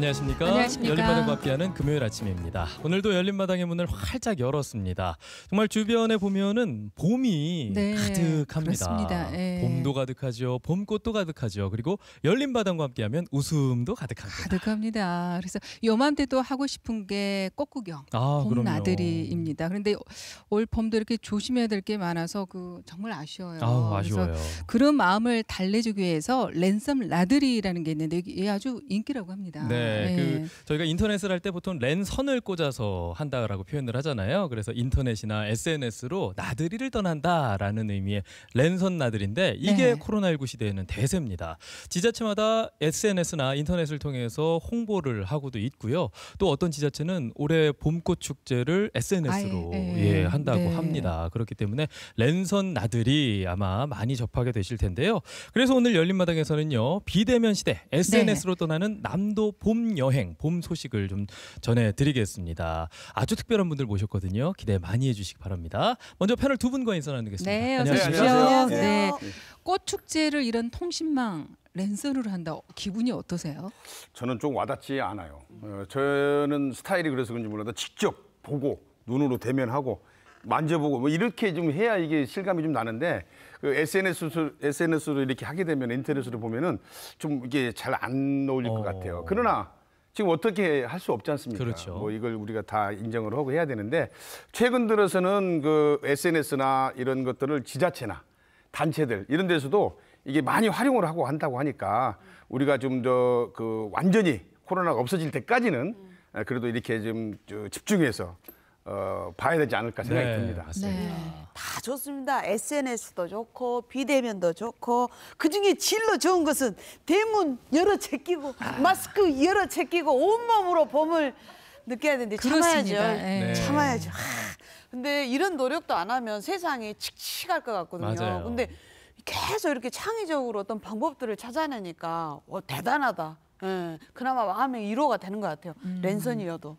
안녕하십니까? 안녕하십니까? 열린마당과 함께하는 금요일 아침입니다. 오늘도 열린마당의 문을 활짝 열었습니다. 정말 주변에 보면은 봄이 가득합니다. 그렇습니다. 봄도 가득하죠. 봄꽃도 가득하죠. 그리고 열린마당과 함께하면 웃음도 가득합니다. 가득합니다. 그래서 요맘때도 하고 싶은 게 꽃구경, 봄 나들이입니다. 그런데 올 봄도 이렇게 조심해야 될 게 많아서 정말 아쉬워요. 아쉬워요. 그런 마음을 달래주기 위해서 랜섬 나들이라는 게 있는데 이게 아주 인기라고 합니다. 네, 저희가 인터넷을 할 때 보통 랜선을 꽂아서 한다라고 표현을 하잖아요. 그래서 인터넷이나 SNS로 나들이를 떠난다라는 의미의 랜선 나들인데 이게 코로나19 시대에는 대세입니다. 지자체마다 SNS나 인터넷을 통해서 홍보를 하고도 있고요. 또 어떤 지자체는 올해 봄꽃 축제를 SNS로 한다고 합니다. 그렇기 때문에 랜선 나들이 아마 많이 접하게 되실 텐데요. 그래서 오늘 열린마당에서는요. 비대면 시대 SNS로 떠나는 남도 봄 여행, 봄 소식을 좀 전해드리겠습니다. 아주 특별한 분들 모셨거든요. 기대 많이 해주시기 바랍니다. 먼저 패널 두 분과 인사 나누겠습니다. 네, 안녕하십니까? 안녕하세요. 네, 꽃 축제를 이런 통신망 랜선으로 한다. 기분이 어떠세요? 저는 좀 와닿지 않아요. 저는 스타일이 그래서 그런지 몰라도 직접 보고 눈으로 대면하고 만져보고 뭐 이렇게 좀 해야 이게 실감이 좀 나는데 그 SNS로 이렇게 하게 되면 인터넷으로 보면은 좀 이게 잘 안 어울릴 것 같아요. 그러나 지금 어떻게 할 수 없지 않습니까? 그렇죠. 뭐 이걸 우리가 다 인정을 하고 해야 되는데 최근 들어서는 그 SNS나 이런 것들을 지자체나 단체들 이런 데서도 이게 많이 활용을 하고 한다고 하니까 우리가 좀 더 그 완전히 코로나가 없어질 때까지는 그래도 이렇게 좀 집중해서 봐야 되지 않을까 생각이 듭니다. 맞습니다. 다 좋습니다. SNS도 좋고 비대면도 좋고 그중에 질로 좋은 것은 대문 여러 채 끼고 마스크 여러 채 끼고 온몸으로 봄을 느껴야 되는데 참아야죠. 참아야죠. 근데 이런 노력도 안 하면 세상이 칙칙할 것 같거든요. 맞아요. 근데 계속 이렇게 창의적으로 어떤 방법들을 찾아내니까 대단하다. 그나마 마음의 위로가 되는 것 같아요. 랜선이어도.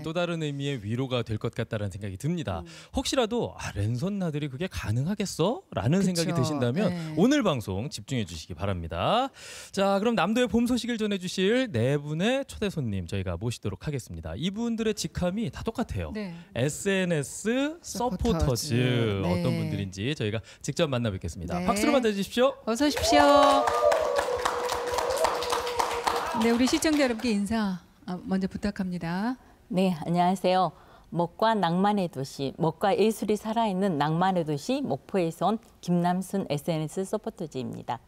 또 다른 의미의 위로가 될 것 같다는 생각이 듭니다. 혹시라도 랜선 나들이 그게 가능하겠어? 라는 생각이 드신다면 오늘 방송 집중해 주시기 바랍니다. 자, 그럼 남도의 봄 소식을 전해주실 네 분의 초대 손님 저희가 모시도록 하겠습니다. 이분들의 직함이 다 똑같아요. SNS 서포터즈 어떤 분들인지 저희가 직접 만나뵙겠습니다. 박수로 맞아주십시오. 어서 오십시오. 네, 우리 시청자 여러분께 인사 먼저 부탁합니다. 네, 안녕하세요. 먹과 낭만의 도시, 먹과 예술이 살아있는 낭만의 도시 목포에서 온 김남순 SNS 서포터즈입니다.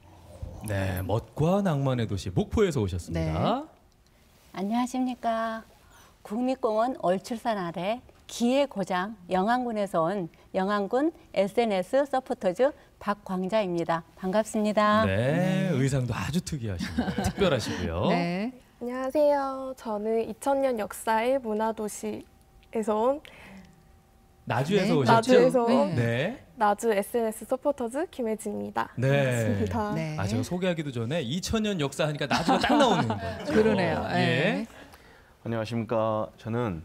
네, 멋과 낭만의 도시 목포에서 오셨습니다. 안녕하십니까. 국립공원 얼출산 아래 기의 고장 영암군에서 온 영암군 SNS 서포터즈 박광자입니다. 반갑습니다. 네, 의상도 아주 특이하십니다. 특별하시고요. 안녕하세요. 저는 2000년 역사의 문화도시에서 온 나주에서 나주에서 오셨죠? 온 나주 SNS 서포터즈 김혜진입니다. 반갑습니다. 제가 소개하기도 전에 2000년 역사 하니까 나주가 딱 나오는 거죠. 그러네요. 안녕하십니까. 저는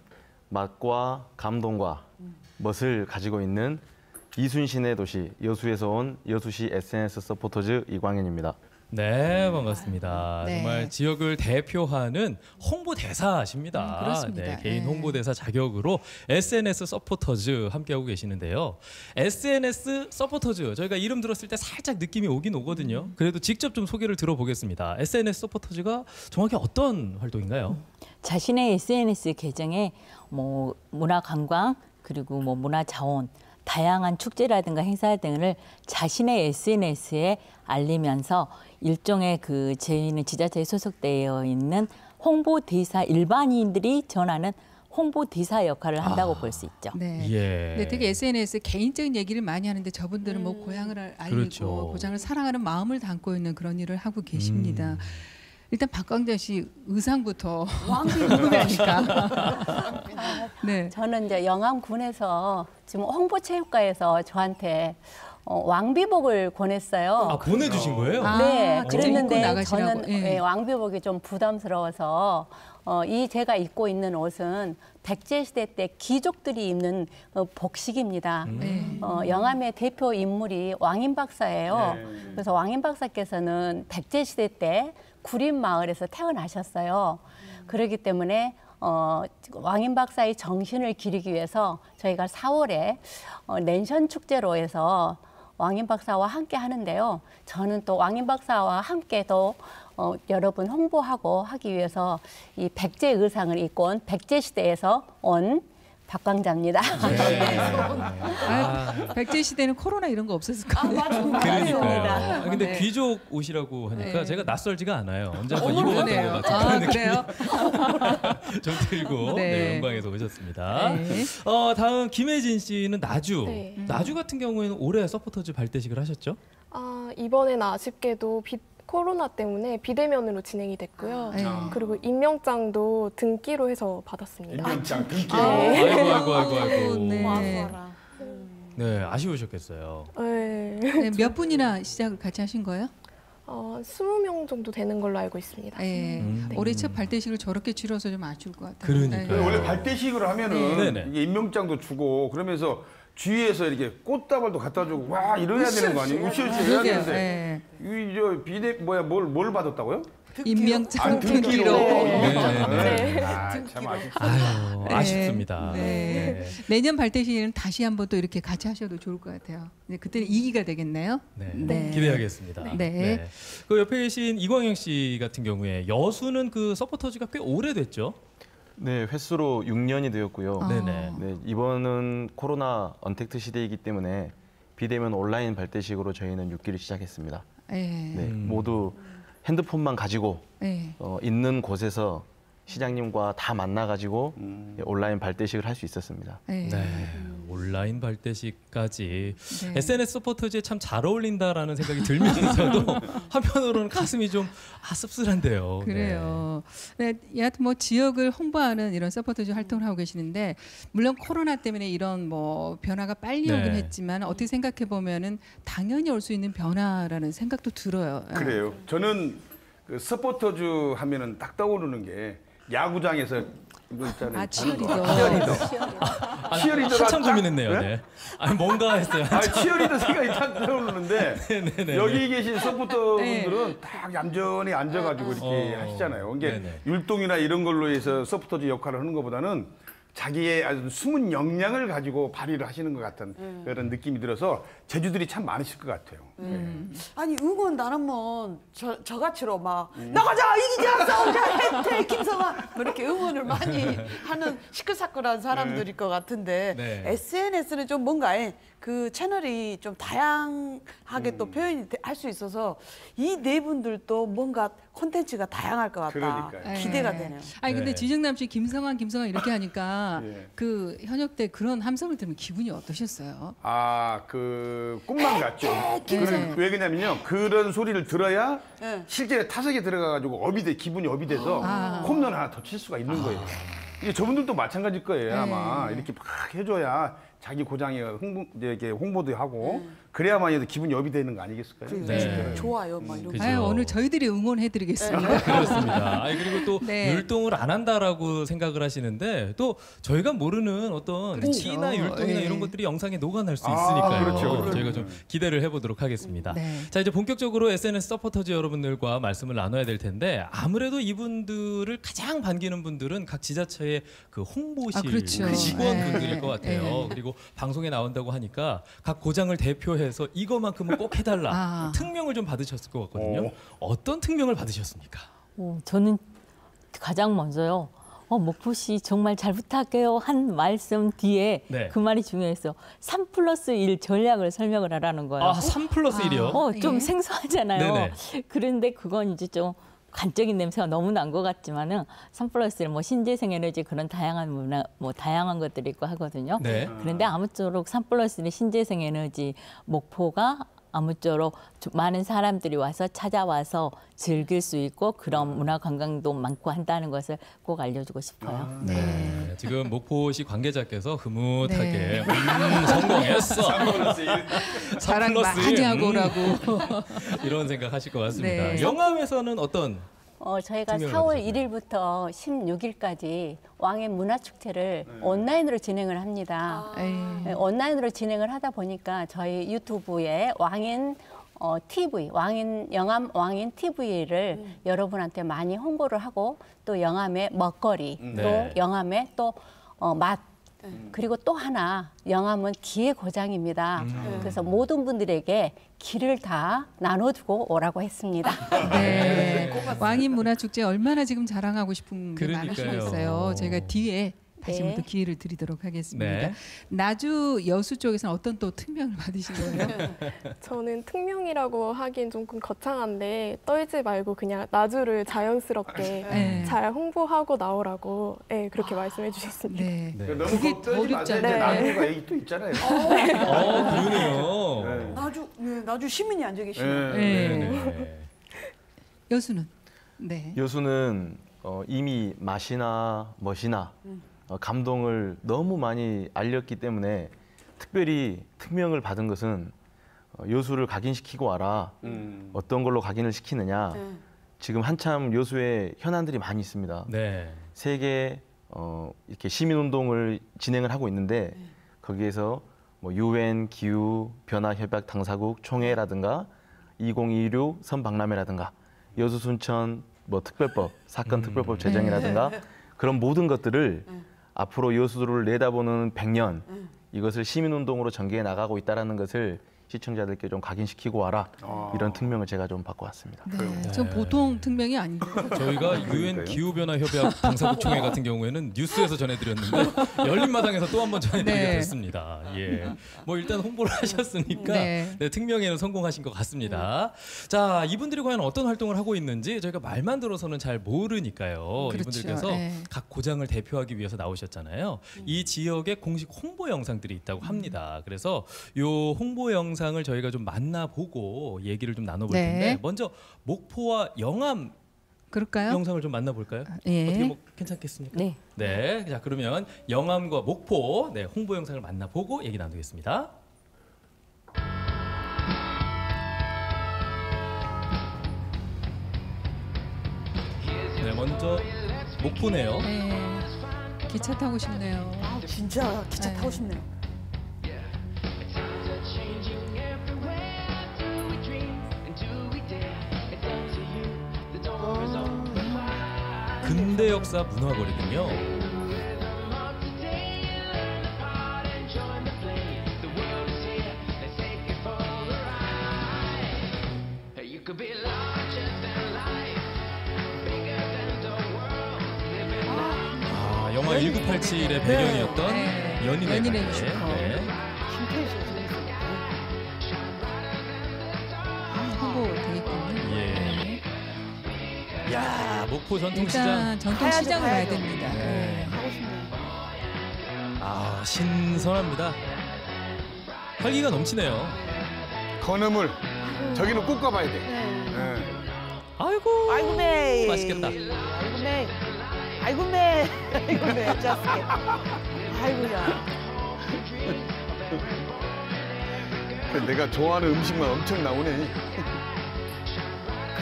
맛과 감동과 멋을 가지고 있는 이순신의 도시 여수에서 온 여수시 SNS 서포터즈 이광현입니다. 네, 반갑습니다. 정말 지역을 대표하는 홍보대사십니다. 그렇습니다. 개인 홍보대사 자격으로 SNS 서포터즈 함께하고 계시는데요. SNS 서포터즈 저희가 이름 들었을 때 살짝 느낌이 오긴 오거든요. 그래도 직접 좀 소개를 들어보겠습니다. SNS 서포터즈가 정확히 어떤 활동인가요? 자신의 SNS 계정에 뭐 문화관광 그리고 뭐 문화자원 다양한 축제라든가 행사 등을 자신의 SNS에 알리면서 일종의 저희는 지자체에 소속되어 있는 홍보대사 일반인들이 전하는 홍보대사 역할을 한다고 볼 수 있죠. 근데 되게 SNS 개인적인 얘기를 많이 하는데 저분들은 뭐 고향을 알리고 고장을 사랑하는 마음을 담고 있는 그런 일을 하고 계십니다. 일단 박광자 씨 의상부터 궁금하니까. 저는 이제 영암군에서 지금 홍보체육과에서 저한테 왕비복을 권했어요. 보내주신 거예요? 네, 그랬는데 저는 왕비복이 좀 부담스러워서 제가 입고 있는 옷은 백제시대 때 귀족들이 입는 복식입니다. 영암의 대표 인물이 왕인박사예요. 그래서 왕인박사께서는 백제시대 때 구림 마을에서 태어나셨어요. 그렇기 때문에 왕인 박사의 정신을 기리기 위해서 저희가 4월에 랜선 축제로 해서 왕인 박사와 함께 하는데요. 저는 또 왕인 박사와 함께도 여러분 홍보하고 하기 위해서 이 백제 의상을 입고 온 백제 시대에서 온 박광자입니다. 백제 시대는 코로나 이런 거 없었을 거예요. 그러니까요. 근데 네. 귀족 옷이라고 하니까 네. 제가 낯설지가 않아요. 언제 한번 입어봤던 것 같은 그런 느낌이 그래요? 좀 들고 네. 네, 영광에서 오셨습니다. 네. 다음 김혜진 씨는 나주. 네. 나주 같은 경우에는 올해 서포터즈 발대식을 하셨죠? 이번에는 아쉽게도 코로나 때문에 비대면으로 진행이 됐고요. 네. 그리고 임명장도 등기로 해서 받았습니다. 임명장 등기. 아이고. 네. 네, 아쉬우셨겠어요. 네. 네, 몇 분이나 시작을 같이 하신 거예요? 20명 정도 되는 걸로 알고 있습니다. 네. 올해 첫 발대식을 저렇게 치러서 좀 아쉬울 것 같아요. 그러니까요. 네. 원래 발대식을 하면은 네. 이게 임명장도 주고 그러면서 주위에서 이렇게 꽃다발도 갖다 주고 와 이래야 되는 거 아니에요? 으쌰으쌰 해야 그러게요. 되는데 네. 이저 비대 뭘 받았다고요? 임명장 등기로. 등기로. 네. 참 아쉽다. 아유, 네. 아쉽습니다. 네. 내년 발대식에는 다시 한번 또 이렇게 같이 하셔도 좋을 것 같아요. 네, 그때는 2기가 되겠네요. 네. 네. 기대하겠습니다. 네. 그 옆에 계신 이광영 씨 같은 경우에 여수는 그 서포터즈가 꽤 오래됐죠? 네, 횟수로 6년이 되었고요. 네네. 네, 이번은 코로나 언택트 시대이기 때문에 비대면 온라인 발대식으로 저희는 6기를 시작했습니다. 네. 네, 모두 핸드폰만 가지고 네. 있는 곳에서 시장님과 다 만나가지고 온라인 발대식을 할 수 있었습니다. 네. 네. 온라인 발대식까지 네. SNS 서포터즈에 참 잘 어울린다라는 생각이 들면서도 한편으로는 가슴이 좀 씁쓸한데요. 그래요. 네, 여하튼 뭐 지역을 홍보하는 이런 서포터즈 활동을 하고 계시는데 물론 코로나 때문에 이런 뭐 변화가 빨리 네. 오긴 했지만 어떻게 생각해 보면은 당연히 올 수 있는 변화라는 생각도 들어요. 그래요. 저는 그 서포터즈 하면은 딱 떠오르는 게 야구장에서 이거 있잖아요. 치어리더. 치어리더가 한참 딱- 고민했네요. 네? 네. 아니 뭔가 했어요. 치어리더 생각이 딱 떠오르는데 네네네. 여기 계신 서포터분들은 딱 얌전히 앉아가지고 이렇게 하시잖아요. 이게 네네. 율동이나 이런 걸로 해서 서포터즈 역할을 하는 것보다는 자기의 아주 숨은 역량을 가지고 발휘를 하시는 것 같은 그런 느낌이 들어서 제주들이 참 많으실 것 같아요. 아니 응원 나누면 저같이로 막 나가자 이기자 싸우자 혜태 김성환 뭐 이렇게 응원을 많이 하는 시끌사끌한 사람들일 것 같은데 네. SNS는 좀 뭔가 그 채널이 좀 다양하게 또 표현이 할 수 있어서 이 네 분들도 뭔가 콘텐츠가 다양할 것 같다. 그러니까요. 기대가 네. 되네요. 아니 근데 네. 지정남 씨 김성환 이렇게 하니까 예. 그 현역 때 그런 함성을 들으면 기분이 어떠셨어요? 그 꿈만 같죠. 네. 왜 그러냐면요. 그런 소리를 들어야 네. 실제 타석에 들어가가지고 기분이 업이 돼서 홈런 하나 더 칠 수가 있는 거예요. 이게 저분들도 마찬가지일 거예요. 아마 이렇게 막 해줘야 자기 고장에 홍보도 하고 그래야만 기분이 업이 되는 거 아니겠을까요? 네. 좋아요, 막 이런. 그죠. 아유, 오늘 저희들이 응원해드리겠습니다. 그렇습니다. 아니, 그리고 또 네. 율동을 안 한다라고 생각을 하시는데 또 저희가 모르는 어떤 키나 율동이나 예. 이런 것들이 영상에 녹아날 수 있으니까요. 그렇죠. 저희가 좀 기대를 해보도록 하겠습니다. 네. 자, 이제 본격적으로 SNS 서포터즈 여러분들과 말씀을 나눠야 될 텐데 아무래도 이분들을 가장 반기는 분들은 각 지자체의 그 홍보실 그렇죠. 그 직원분들일 네. 것 같아요. 네. 그리고 방송에 나온다고 하니까 각 고장을 대표해서 이거만큼은 꼭 해달라. 특명을 좀 받으셨을 것 같거든요. 어떤 특명을 받으셨습니까? 저는 가장 먼저요. 목포시 정말 잘 부탁해요 한 말씀 뒤에 네. 그 말이 중요했어요. 3+1 전략을 설명을 하라는 거예요. 3+1이요? 좀 예. 생소하잖아요. 네네. 그런데 그건 이제 좀 관적인 냄새가 너무 난 것 같지만은 3+1 뭐 신재생 에너지 그런 다양한 문화 다양한 것들이 있고 하거든요. 네. 그런데 아무쪼록 3+1 신재생 에너지 목포가 아무쪼록 많은 사람들이 와서 찾아와서 즐길 수 있고 그런 문화 관광도 많고 한다는 것을 꼭 알려주고 싶어요. 네. 지금 목포시 관계자께서 흐뭇하게 네. 성공했어. 자랑 3+1. 많이 하고 오라고. 이런 생각하실 것 같습니다. 네. 영암에서는 어떤 저희가 특명을 4월 받으셨나요? 1일부터 16일까지 왕의 문화축제를 온라인으로 진행을 합니다. 에이. 온라인으로 진행을 하다 보니까 저희 유튜브에 왕인 TV, 영암 왕인 TV를 여러분한테 많이 홍보를 하고 또 영암의 먹거리, 네. 또 영암의 또 맛, 그리고 또 하나 영암은 기의 고장입니다. 그래서 모든 분들에게 기를 다 나눠주고 오라고 했습니다. 네. 왕인 문화축제 얼마나 지금 자랑하고 싶은 게 그러니까요. 많으시겠어요. 제가 뒤에 다시 네. 한번 또 기회를 드리도록 하겠습니다. 네. 나주 여수 쪽에서는 어떤 또 특명을 받으신 거예요? 저는 특명이라고 하기엔 조금 거창한데 떨지 말고 그냥 나주를 자연스럽게 네. 잘 홍보하고 나오라고 그렇게 말씀해 주셨습니다. 네. 네. 너무 그게 걱정하지 더 마세요. 어렵잖아요. 이제 나중가 얘기 또 있잖아요. 그러네요. 나주 시민이 앉아 계시네. 네. 네. 여수는? 네. 여수는 이미 맛이나 멋이나 감동을 너무 많이 알렸기 때문에 특별히 특명을 받은 것은 여수를 각인시키고 와라. 어떤 걸로 각인을 시키느냐. 지금 한참 여수에 현안들이 많이 있습니다. 네. 세계 이렇게 시민운동을 진행을 하고 있는데 거기에서 뭐 UN 기후 변화 협약 당사국 총회라든가 2026 선박람회라든가 여수 순천 뭐 특별법 사건 특별법 제정이라든가 그런 모든 것들을 앞으로 여수를 내다보는 100년 이것을 시민운동으로 전개해 나가고 있다는 것을 시청자들께 좀 각인시키고 와라. 이런 특명을 제가 좀 받고 왔습니다. 네. 전 보통 특명이 아니고 저희가 유엔 기후변화 협약 당사국 총회 같은 경우에는 뉴스에서 전해드렸는데 열린마당에서 또 한 번 전해드리게 네. 됐습니다. 예, 뭐 일단 홍보를 하셨으니까 네. 네, 특명에는 성공하신 것 같습니다. 자, 이분들이 과연 어떤 활동을 하고 있는지 저희가 말만 들어서는 잘 모르니까요. 그렇죠. 이분들께서 네. 각 고장을 대표하기 위해서 나오셨잖아요. 이 지역에 공식 홍보 영상들이 있다고 합니다. 그래서 요 홍보 영상을 저희가 좀 만나보고 얘기를 좀 나눠볼 네. 텐데 먼저 목포와 영암 그럴까요? 영상을 좀 만나볼까요? 예. 어떻게 뭐 괜찮겠습니까? 네. 네. 자, 그러면 영암과 목포 홍보 영상을 만나보고 얘기 나누겠습니다. 네, 먼저 목포네요. 네. 기차 타고 싶네요. 진짜 기차 네. 타고 싶네요. 근대 역사 문화거리군요. 아, 영화 1987의 배경이었던 네. 연인의 연인의 가게. 뮤지컬. 네. 김태희 씨가 재밌어요. 홍보 되겠군요. 예. 네. 야, 목포 전통시장. 일단 전통시장을 가야 가야죠. 됩니다. 네. 네. 하고 싶네요. 아, 신선합니다. 활기가 넘치네요. 건어물. 저기는 꼭 가봐야 돼. 네. 네. 아이고. 아이고 매. 맛있겠다. 아이고 매. 아이고 매. 아이고 매. 짜스게. 아이고야. 내가 좋아하는 음식만 엄청 나오네.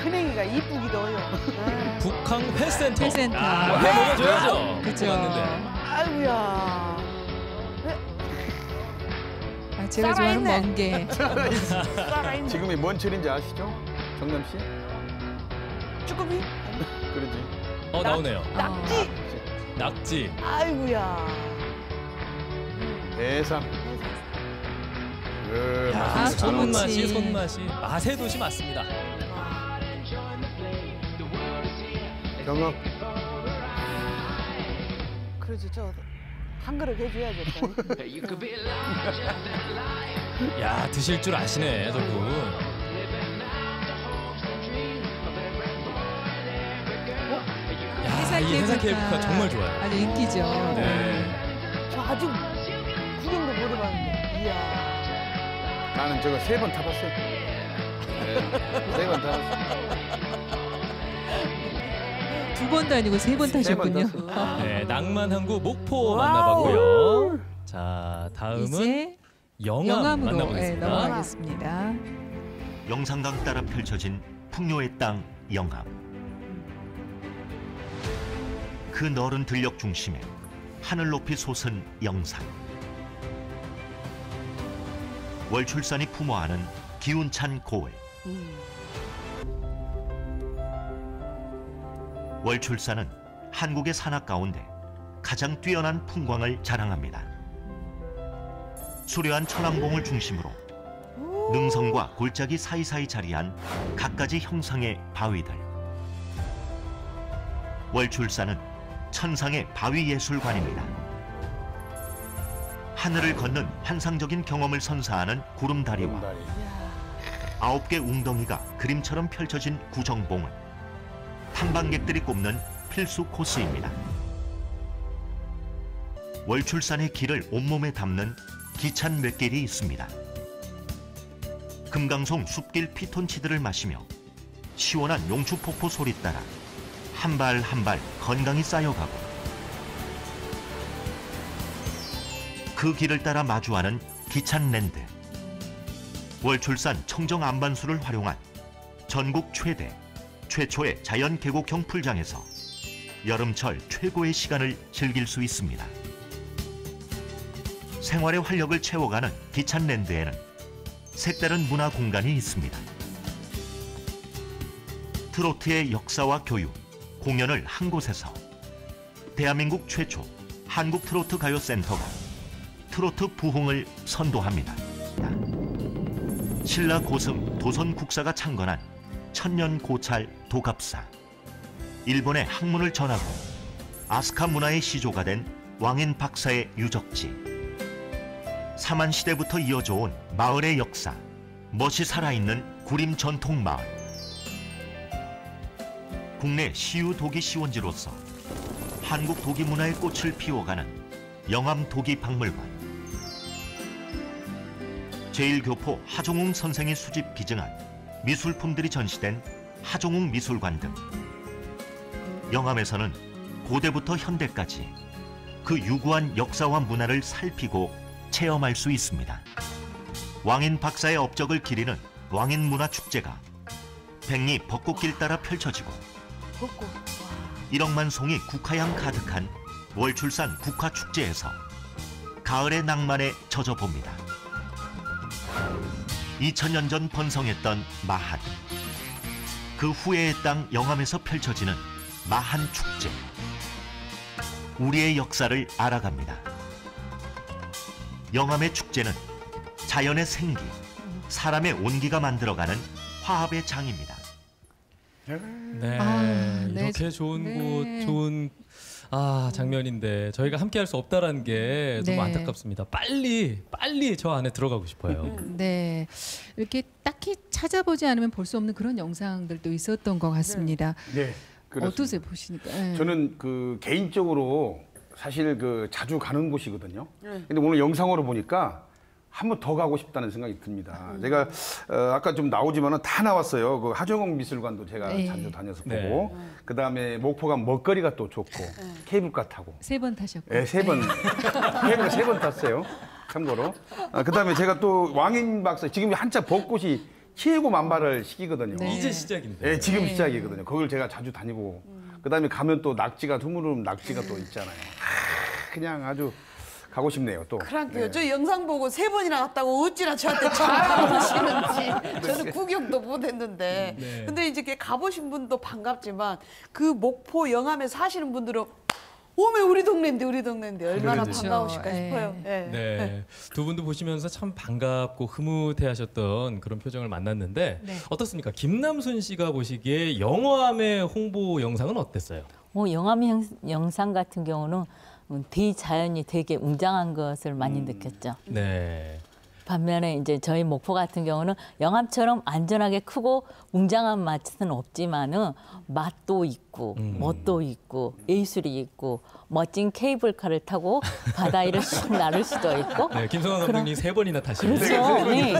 큰애기가 이쁘기도 해요. 네. 북항 회센터. 회센터. 아, 회 먹어줘야죠. 그쵸. 왔는데. 아이고야. 아, 제가 좋아하는 살아있네. 멍게. 살아있네. 지금이 뭔 철인지 아시죠? 정남 씨? 쭈꾸미? 그러지. 나오네요. 낙지? 낙지. 아이고야. 대상. 야, 소무치. 손맛이 손맛이 맛의 도시 맞습니다. 경험. 그러지, 저 한 그릇 해줘야죠. 야, 드실 줄 아시네, 저분. 야, 이 해상 케이블카 정말 좋아요. 아주 인기죠. 네. 저 아직 구경도 못 해봤는데. 이야. 나는 저거 3번 타봤어요. 네, 3번 타봤어. 두 번도 아니고 세 번 타셨군요. 네, 낭만항구 목포 만나봤고요. 자, 다음은 이제 영암 영암으로 만나보겠습니다. 넘어가겠습니다. 영산강 따라 펼쳐진 풍요의 땅 영암. 그 너른 들녘 중심에 하늘 높이 솟은 영산. 월출산이 품어안은 기운찬 고을. 월출산은 한국의 산악 가운데 가장 뛰어난 풍광을 자랑합니다. 수려한 천왕봉을 중심으로 능선과 골짜기 사이사이 자리한 갖가지 형상의 바위들. 월출산은 천상의 바위 예술관입니다. 하늘을 걷는 환상적인 경험을 선사하는 구름다리와 9개 웅덩이가 그림처럼 펼쳐진 구정봉은 탐방객들이 꼽는 필수 코스입니다. 월출산의 길을 온몸에 담는 기찬 맷길이 있습니다. 금강송 숲길 피톤치드를 마시며 시원한 용추폭포 소리 따라 한 발 한 발 건강히 쌓여가고, 그 길을 따라 마주하는 기찬랜드. 월출산 청정 안반수를 활용한 전국 최초의 자연 계곡형 풀장에서 여름철 최고의 시간을 즐길 수 있습니다. 생활의 활력을 채워가는 기찬랜드에는 색다른 문화 공간이 있습니다. 트로트의 역사와 교육, 공연을 한 곳에서 대한민국 최초 한국트로트가요센터가 트로트 부흥을 선도합니다. 신라 고승 도선국사가 창건한 천년 고찰 도갑사, 일본의 학문을 전하고 아스카 문화의 시조가 된 왕인 박사의 유적지, 사만시대부터 이어져 온 마을의 역사, 멋이 살아있는 구림 전통마을, 국내 시유 도기 시원지로서 한국 도기 문화의 꽃을 피워가는 영암 도기 박물관, 제1교포 하종웅 선생이 수집 기증한 미술품들이 전시된 하종웅 미술관 등, 영암에서는 고대부터 현대까지 그 유구한 역사와 문화를 살피고 체험할 수 있습니다. 왕인 박사의 업적을 기리는 왕인문화축제가 백리 벚꽃길 따라 펼쳐지고 1억만 송이 국화향 가득한 월출산 국화축제에서 가을의 낭만에 젖어봅니다. 2000년 전 번성했던 마한, 그 후예의 땅 영암에서 펼쳐지는 마한축제. 우리의 역사를 알아갑니다. 영암의 축제는 자연의 생기, 사람의 온기가 만들어가는 화합의 장입니다. 네, 네. 이렇게 좋은 네. 곳, 좋은 장면인데 저희가 함께할 수 없다라는 게 너무 네. 안타깝습니다. 빨리 저 안에 들어가고 싶어요. 네, 이렇게 딱히 찾아보지 않으면 볼 수 없는 그런 영상들도 있었던 것 같습니다. 네, 그렇습니다. 어떠세요 보시니까? 네. 저는 그 개인적으로 사실 그 자주 가는 곳이거든요. 근데 오늘 영상으로 보니까 한 번 더 가고 싶다는 생각이 듭니다. 제가 아까 좀 나오지만은 다 나왔어요. 그 하정웅 미술관도 제가 네. 자주 다녀서 네. 보고, 그 다음에 목포가 먹거리가 또 좋고, 케이블카 타고. 3번 타셨고. 네, 3번. 케이블카 3번 탔어요. 참고로. 그 다음에 제가 또 왕인 박사, 지금 한참 벚꽃이 최고 만발을 시기거든요. 네. 이제 시작인데. 네, 지금 시작이거든요. 거길 제가 자주 다니고, 그 다음에 가면 또 낙지가, 드물음 낙지가 또 있잖아요. 그냥 아주 가고 싶네요, 또. 그러니까요. 저 영상 보고 3번이나 갔다고 어찌나 저한테 잘하시는지 저는 구경도 못 했는데. 네. 근데 이제 이렇게 가보신 분도 반갑지만 그 목포 영암에 사시는 분들은 오메 우리 동네인데 얼마나 그렇죠. 반가우실까 네. 싶어요. 예. 네, 두 분도 보시면서 참 반갑고 흐뭇해하셨던 그런 표정을 만났는데 네. 어떻습니까? 김남순 씨가 보시기에 영암의 홍보 영상은 어땠어요? 영암 영상 같은 경우는 대자연이 되게 웅장한 것을 많이 느꼈죠. 네. 반면에 이제 저희 목포 같은 경우는 영암처럼 안전하게 크고 웅장한 맛은 없지만은 맛도 있고 멋도 있고 예술이 있고 멋진 케이블카를 타고 바다 위를 쑥 나를 수도 있고. 네, 김성환 감독님 3번이나 타시고. 그렇죠. 네.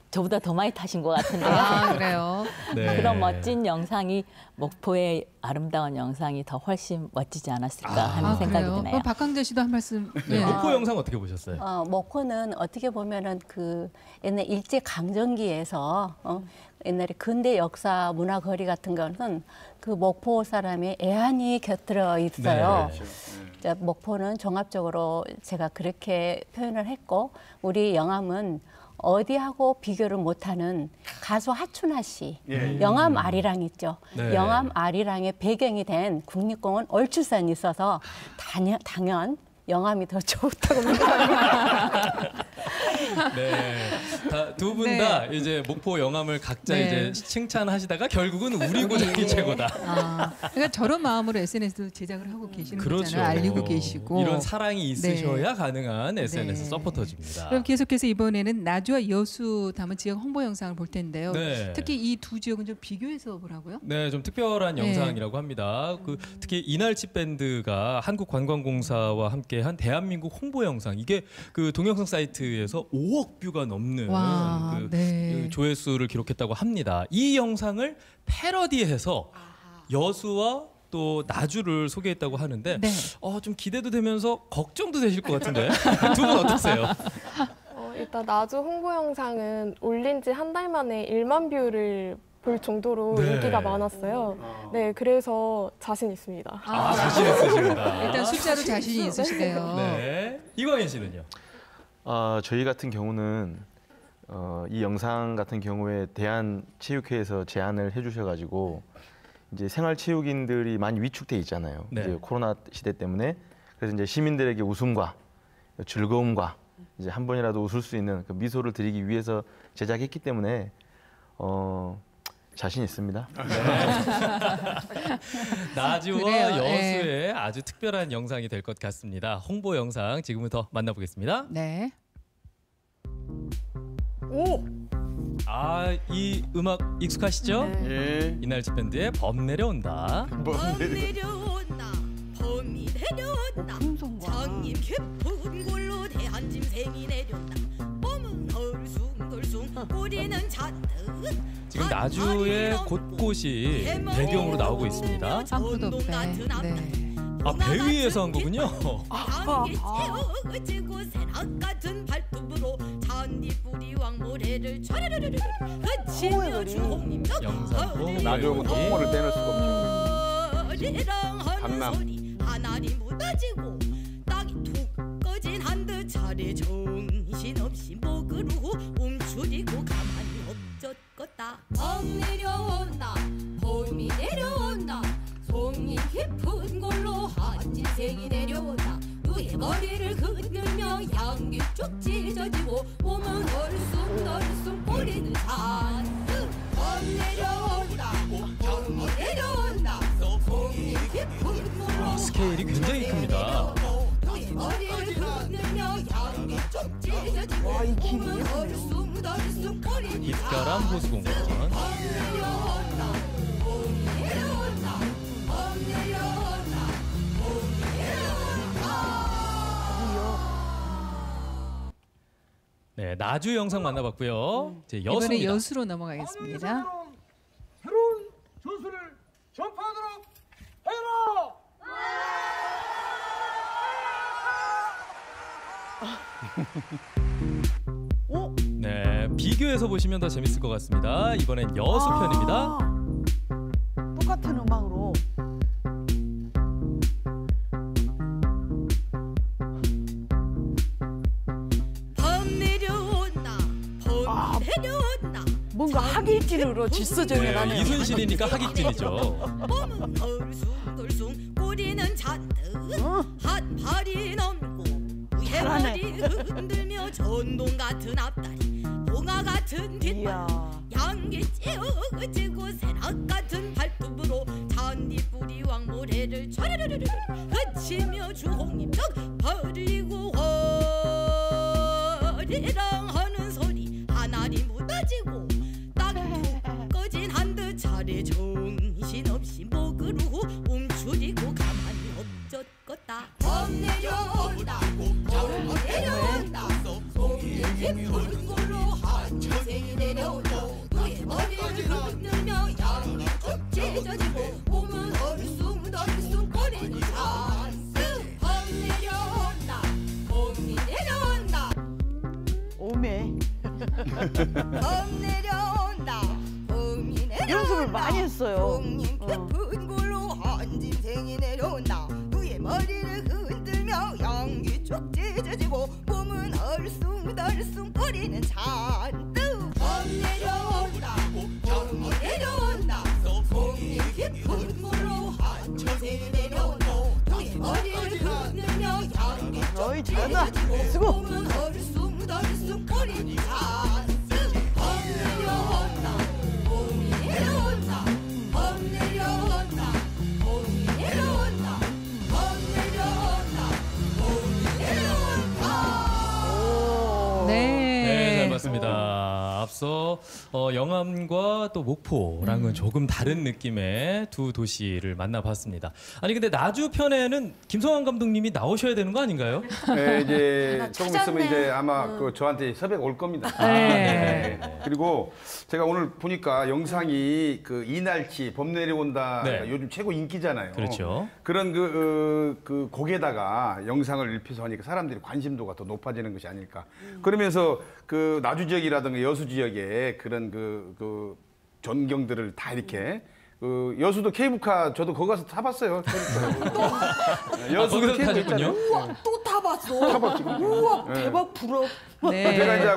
저보다 더 많이 타신 것 같은데요. 아, 그래요? 네. 그런 멋진 영상이 목포의 아름다운 영상이 더 훨씬 멋지지 않았을까 하는 생각이 그래요? 드네요. 그럼 박광재 씨도 한 말씀. 네, 예. 목포 영상 어떻게 보셨어요? 목포는 어떻게 보면은 그 옛날 일제 강점기에서 옛날에 근대 역사 문화 거리 같은 거는 그 목포 사람의 애환이 곁들여 있어요. 네, 자, 목포는 종합적으로 제가 그렇게 표현을 했고, 우리 영암은 어디하고 비교를 못하는 가수 하춘아 씨, 예. 영암 아리랑 있죠. 네. 영암 아리랑의 배경이 된 국립공원 얼출산이 있어서 당연 영암이 더 좋다고 생각합니다. 네, 두 분 다 이제 목포 영암을 각자 네. 이제 칭찬하시다가 결국은 우리 고장이 최고다. 그러니까 저런 마음으로 SNS도 제작을 하고 계시는 거잖아요. 알리고 계시고. 이런 사랑이 있으셔야 가능한 SNS 네. 서포터즈입니다. 그럼 계속해서 이번에는 나주와 여수 담은 지역 홍보 영상을 볼 텐데요. 네. 특히 이 두 지역은 좀 비교해서 보라고요? 네, 좀 특별한 네. 영상이라고 합니다. 특히 이날치 밴드가 한국관광공사와 함께한 대한민국 홍보 영상, 이게 그 동영상 사이트에서 5억 뷰가 넘는 와, 네. 조회수를 기록했다고 합니다. 이 영상을 패러디해서 여수와 또 나주를 소개했다고 하는데 네. 좀 기대도 되면서 걱정도 되실 것 같은데 두 분 어떠세요? 일단 나주 홍보 영상은 올린 지 한 달 만에 1만 뷰를 볼 정도로 네. 인기가 많았어요. 네, 그래서 자신 있습니다. 자신 있으십니다. 일단 숫자로 자신이 있으시네요. 네, 이광현 씨는요? 저희 같은 경우는 이 영상 같은 경우에 대한체육회에서 제안을 해주셔가지고 이제 생활체육인들이 많이 위축돼 있잖아요. 네. 이제 코로나 시대 때문에. 그래서 이제 시민들에게 웃음과 즐거움과 이제 한 번이라도 웃을 수 있는 그 미소를 드리기 위해서 제작했기 때문에 자신 있습니다. 나주와 그래요. 여수의 아주 특별한 영상이 될 것 같습니다. 홍보 영상 지금부터 만나보겠습니다. 네. 오! 이 음악 익숙하시죠? 예. 이날치 밴드의 범 내려온다. 내려온다 범이 내려온다 장님 깊은 골로 대한 짐승이 내려온다 몸은 덜숭덜숭 꼬리는 잔뜩 지금 나주의 곳곳이 배경으로 나오고 있습니다. 빵푸도 배. 네. 배 위에서 한 거군요. 향기 채워지고 새낙 같은 발톱으로 잔디뿌리왕 모래를 촤르르르르 그치며 주홍님적 영상고 나주 오면 똥모를 떼낼 수가 없죠. 어리랑 하는 강남. 소리 하나리 묻어지고 땅이 툭 꺼진 한듯 차례 정신없이 목으로 움츠리고 가만히 엎젖겄다 범 내려온다 봄이 내려온다 송이 깊은 골로 한진생이 내려온다 누의 머리를 흔들며 양귀 쭉 찢어지고 몸은 얼숭덜숭 꼬리는 잔뜩 범 내려온다 봄이 내려온다 송이 깊은 골로 스케일이 굉장히 큽니다. 누의 머리를 흔들며 양귀 쭉 찢어지고 몸은 얼숭덜숭 꼬리는 빛가람 호수공원. 네, 나주 영상 만나봤고요. 이제 이번에 여수입니다. 여수로 넘어가겠습니다. 새로운 전술을 전파하도록 해라! 네, 비교해서 보시면 더 재밌을 것 같습니다. 이번엔 여수 편입니다. 똑같은 음악으로. 범 내려온다 범 내려온다 뭔가 하객진으로 질서정해 네, 가네요. 이순신이니까 하객진이죠. 몸은 덜숭덜숭 꼬리는 잔뜩 한 팔이 넘고 위에 머리 흔들며 전동 같은 앞다리 봉화 같은 뒷발 이야. 양기 찌어지고 새낙 같은 발톱으로 잔디뿌리왕 모래를 촤르르르르 그치며 주홍잎쩍 벌리고 허리랑 하는 소리 하나리 묻어지고 땅이 툭 꺼진 한듯 차례 정신없이 목으로 움츠리고 가만히 엎젖겄다 범 내려온다 범 내려온다 송이 깊은 골로 한진생이 내려온다 너의 머리를 흔들며 양이 쭉 찢어지고 몸은 얼숭덜숭 꼬리는 잔뜩 범 내려온다 범이 내려온다 오메. 범 내려온다 범이 내려온다 연습을 많이 했어요. 송님 깊은 골로 한짐승이 내려온다 누의 머리를 흔들며 양기 쭉 찢어지고 몸은 얼숭 덜숭덜숭 꼬리는 잔뜩 봄 내려온다 봄이 내려온다 봄이 깊은 물로 한천세 내려온다 너의 머리를 긁으며 양이 어이 잘한다. 수고. 봄은 덜숭덜숭 꼬리는 잔뜩 봄 내려온다 봄이 내려온다 봄 내려온다 봄이 내려온다 봄 내려온다 봄이 내려온다. 네, 잘 봤습니다. 앞서 영암과 또 목포랑은 조금 다른 느낌의 두 도시를 만나봤습니다. 아니 근데 나주 편에는 김성환 감독님이 나오셔야 되는 거 아닌가요? 네, 이제 나 조금 찾았네. 있으면 이제 아마 그 저한테 섭외가 올 겁니다. 네. 그리고 제가 오늘 보니까 영상이 그 이날치 봄 내려온다 네. 요즘 최고 인기잖아요. 그렇죠. 그런 그 곡에다가 영상을 입혀서 하니까 사람들이 관심도가 더 높아지는 것이 아닐까. 그러면서 그 나주 지역이라든가 여수 지역에 그런 그 전경들을 다 이렇게 그 여수도 케이블카 저도 거기 가서 타봤어요. 거기서 타셨군요. 우와 또 타봤어. 타봤지. 우와 네. 대박 부럽. 네. 제가 이제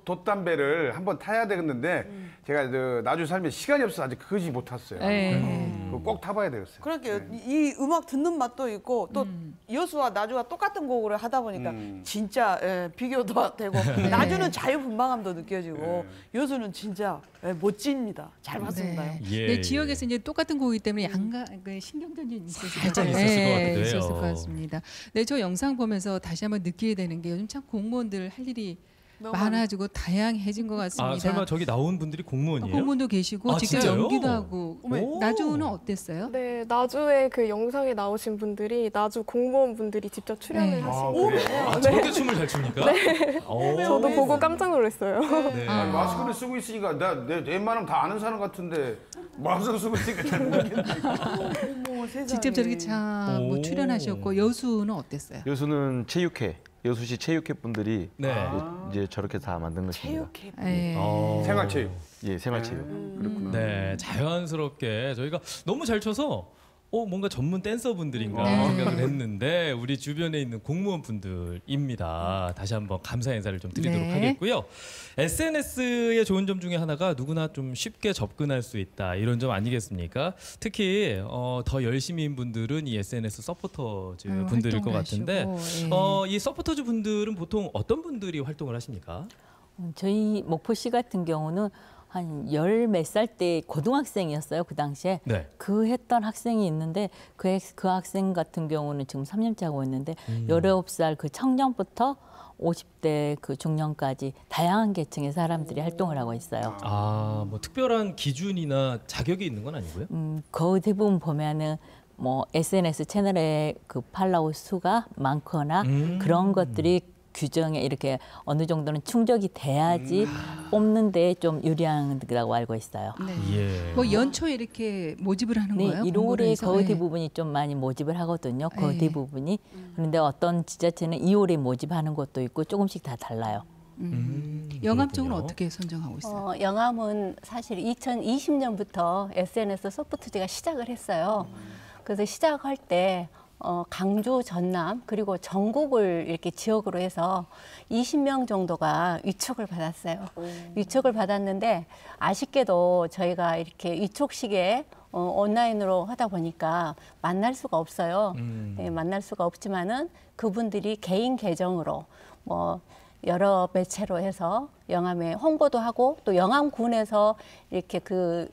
돗담배를 한번 타야 되겠는데 제가 나주 살면 시간이 없어서 아직 그거지 못 탔어요. 그거 꼭 타봐야 되겠어요. 그러니까 이 음악 듣는 맛도 있고 또 여수와 나주가 똑같은 곡을 하다 보니까 진짜 비교도 되고 나주는 자유분방함도 느껴지고 여수는 진짜 멋집니다. 잘 봤습니다. 네. 예, 네, 지역에서 이제 똑같은 곡이기 때문에 양가 그 신경전이 살짝 있었을 것 같기도 해요. 있었을 것 같습니다. 네, 저 영상 보면서 다시 한번 느끼게 되는 게 요즘 참 공무원들 할 일이 많아지고 다양해진 것 같습니다. 아 설마 저기 나온 분들이 공무원이에요? 공무원도 계시고 아, 직접 진짜요? 연기도 하고. 오. 나주는 어땠어요? 네, 나주에 그 영상에 나오신 분들이 나주 공무원 분들이 직접 출연을 네. 하시고 아, 저렇게 춤을 잘 춥니까? 네. 저도 보고 깜짝 놀랐어요. 네. 아니, 마스크를 쓰고 있으니까 내 웬만하면 다 아는 사람 같은데 마스크 쓰고 있으니까 잘 모르겠네. 어머, 세상에. 직접 저렇게 뭐 오. 출연하셨고 여수는 어땠어요? 여수는 체육회, 여수시 체육회 분들이 네. 이제 저렇게 다 만든 것입니다. 체육회. 네. 생활체육. 예, 생활체육. 그렇구나. 네, 자연스럽게 저희가 너무 잘 쳐서 뭔가 전문 댄서분들인가 네. 생각을 했는데 우리 주변에 있는 공무원 분들입니다. 다시 한번 감사 인사를 좀 드리도록 네. 하겠고요. SNS의 좋은 점 중에 하나가 누구나 좀 쉽게 접근할 수 있다 이런 점 아니겠습니까? 특히 더 열심히인 분들은 이 SNS 서포터즈 분들일 것 같은데 활동하시고, 예. 이 서포터즈 분들은 보통 어떤 분들이 활동을 하십니까? 저희 목포시 같은 경우는 한 열 몇 살 때 고등학생이었어요. 그 당시에. 네. 그 했던 학생이 있는데 그 학생 같은 경우는 지금 3년째 하고 있는데 19살 그 청년부터 50대 그 중년까지 다양한 계층의 사람들이 활동을 하고 있어요. 아, 뭐 특별한 기준이나 자격이 있는 건 아니고요? 거의 대부분 보면은 뭐 SNS 채널에 그 팔로워 수가 많거나 그런 것들이 규정에 이렇게 어느 정도는 충족이 돼야지 뽑는 데 좀 유리하다고 알고 있어요. 네. 예. 뭐 연초에 이렇게 모집을 하는 네, 거예요? 1월에 공고를 해서? 거의 네. 대부분이 좀 많이 모집을 하거든요. 거의 네. 대부분이. 그런데 어떤 지자체는 2월에 모집하는 것도 있고 조금씩 다 달라요. 영암 쪽은 그렇군요. 어떻게 선정하고 있어요? 영암은 사실 2020년부터 SNS 소프트웨어가 시작을 했어요. 그래서 시작할 때 강주, 전남 그리고 전국을 이렇게 지역으로 해서 20명 정도가 위촉을 받았어요. 위촉을 받았는데 아쉽게도 저희가 이렇게 위촉식에 온라인으로 하다 보니까 만날 수가 없어요. 네, 만날 수가 없지만은 그분들이 개인 계정으로 뭐 여러 매체로 해서 영암에 홍보도 하고 또 영암군에서 이렇게 그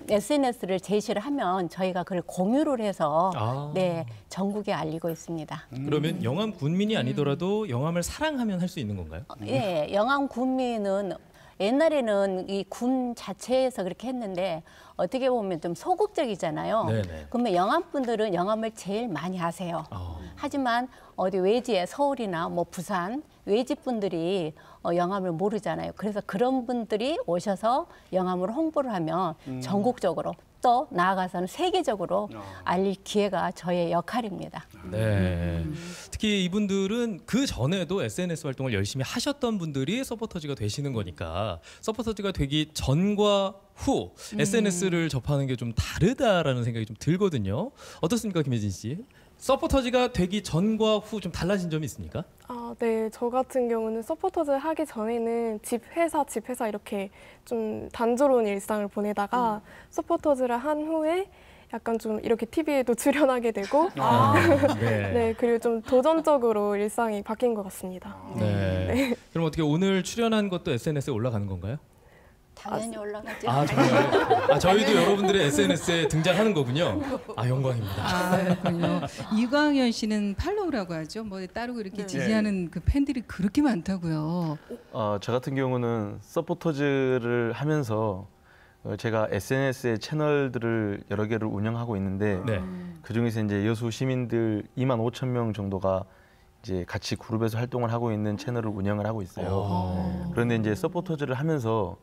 SNS를 제시를 하면 저희가 그걸 공유를 해서 네, 전국에 알리고 있습니다. 그러면 영암 군민이 아니더라도 영암을 사랑하면 할 수 있는 건가요? 예, 영암 군민은 옛날에는 이 군 자체에서 그렇게 했는데 어떻게 보면 좀 소극적이잖아요. 네네. 그러면 영암 분들은 영암을 제일 많이 아세요. 하지만 어디 외지에 서울이나 뭐 부산 외지 분들이 영암을 모르잖아요. 그래서 그런 분들이 오셔서 영암을 홍보를 하면 전국적으로 또 나아가서는 세계적으로 알릴 기회가 저의 역할입니다. 네. 특히 이분들은 그 전에도 SNS 활동을 열심히 하셨던 분들이 서포터즈가 되시는 거니까 서포터즈가 되기 전과 후 SNS를 접하는 게 좀 다르다라는 생각이 좀 들거든요. 어떻습니까, 김혜진 씨? 서포터즈가 되기 전과 후 좀 달라진 점이 있습니까? 네. 저 같은 경우는 서포터즈 하기 전에는 집 회사 이렇게 좀 단조로운 일상을 보내다가 서포터즈를 한 후에 약간 좀 이렇게 TV에도 출연하게 되고 네. 네, 그리고 좀 도전적으로 일상이 바뀐 것 같습니다. 네. 그럼 어떻게 오늘 출연한 것도 SNS에 올라가는 건가요? 당연히 올라가죠. 정말요? 저희도 여러분들의 SNS에 등장하는 거군요. 영광입니다. 그렇군요. 이광현 씨는 팔로우라고 하죠. 뭐 따르고 이렇게 지지하는 그 팬들이 그렇게 많다고요. 저 같은 경우는 서포터즈를 하면서 제가 SNS의 채널들을 여러 개를 운영하고 있는데 그 중에서 이제 여수 시민들 2만 5천 명 정도가 이제 같이 그룹에서 활동을 하고 있는 채널을 운영을 하고 있어요. 그런데 이제 서포터즈를 하면서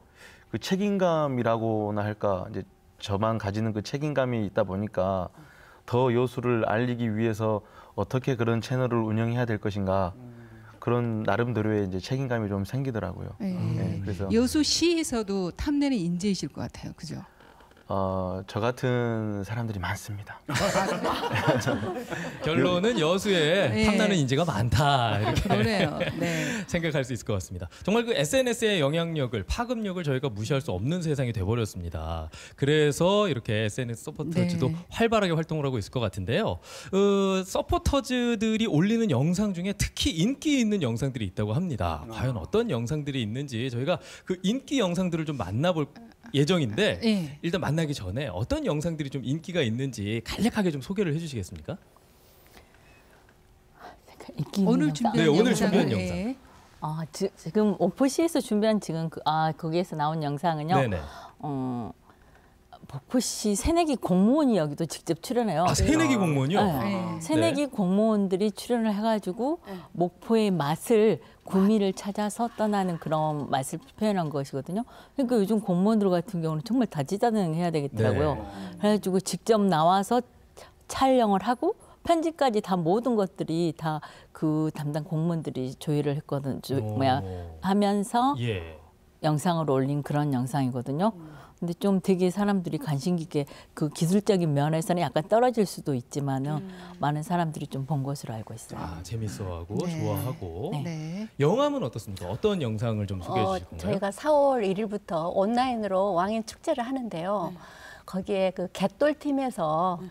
그 책임감이라고나 할까, 이제 저만 가지는 그 책임감이 있다 보니까 더 여수를 알리기 위해서 어떻게 그런 채널을 운영해야 될 것인가, 그런 나름대로의 이제 책임감이 좀 생기더라고요. 그래서 여수시에서도 탐내는 인재이실 것 같아요, 그죠? 저 같은 사람들이 많습니다. 결론은 여수에 탐나는 인재가 많다, 이렇게 그러네요. 생각할 수 있을 것 같습니다. 정말 그 SNS의 영향력을, 파급력을 저희가 무시할 수 없는 세상이 돼버렸습니다. 그래서 이렇게 SNS 서포터즈도 활발하게 활동을 하고 있을 것 같은데요. 서포터즈들이 올리는 영상 중에 특히 인기 있는 영상들이 있다고 합니다. 과연 어떤 영상들이 있는지 저희가 그 인기 영상들을 좀 만나볼 예정인데 일단 만나기 전에 어떤 영상들이 좀 인기가 있는지 간략하게 좀 소개를 해주시겠습니까? 오늘 준비한 영상. 지금 오프시에서 준비한 거기에서 나온 영상은요. 목포시 새내기 공무원이 여기도 직접 출연해요. 새내기 공무원이요? 새내기 공무원들이 출연을 해가지고 목포의 맛을 구미를 찾아서 떠나는 그런 맛을 표현한 것이거든요. 그러니까 요즘 공무원들 같은 경우는 정말 다지다능해야 되겠더라고요. 그래가지고 직접 나와서 촬영을 하고 편집까지 다 모든 것들이 다 그 담당 공무원들이 조율을 했거든, 하면서 영상을 올린 그런 영상이거든요. 근데 좀 되게 사람들이 관심 깊게 그 기술적인 면에서는 약간 떨어질 수도 있지만은 많은 사람들이 좀 본 것으로 알고 있어요. 재밌어하고 좋아하고. 영암은 어떻습니까? 어떤 영상을 좀 소개해 주실 건가요? 저희가 4월 1일부터 온라인으로 왕인 축제를 하는데요. 거기에 그 갯돌 팀에서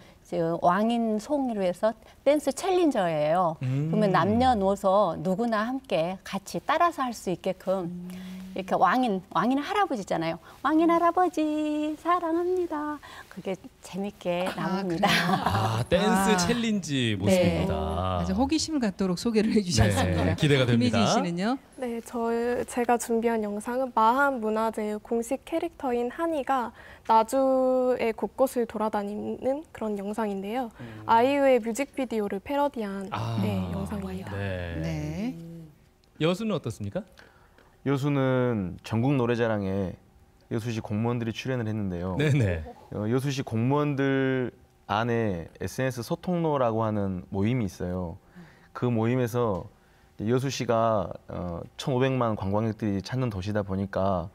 왕인 송이로 해서 댄스 챌린저예요. 그러면 남녀노소 누구나 함께 같이 따라서 할 수 있게끔 이렇게 왕인 할아버지잖아요. 왕인 할아버지 사랑합니다. 그게 재밌게 나옵니다. 댄스 챌린지 모습입니다. 아주 호기심을 갖도록 소개를 해주셨습니다. 기대가 됩니다. 김혜진 씨는요? 네, 제가 준비한 영상은 마한 문화재의 공식 캐릭터인 한이가 나주의 곳곳을 돌아다니는 그런 영상인데요. 아이유의 뮤직비디오를 패러디한 영상입니다. 여수는 어떻습니까? 여수는 전국 노래자랑에 여수시 공무원들이 출연을 했는데요. 여수시 공무원들 안에 SNS 소통로라고 하는 모임이 있어요. 그 모임에서 여수시가 1,500만 관광객들이 찾는 도시다 보니까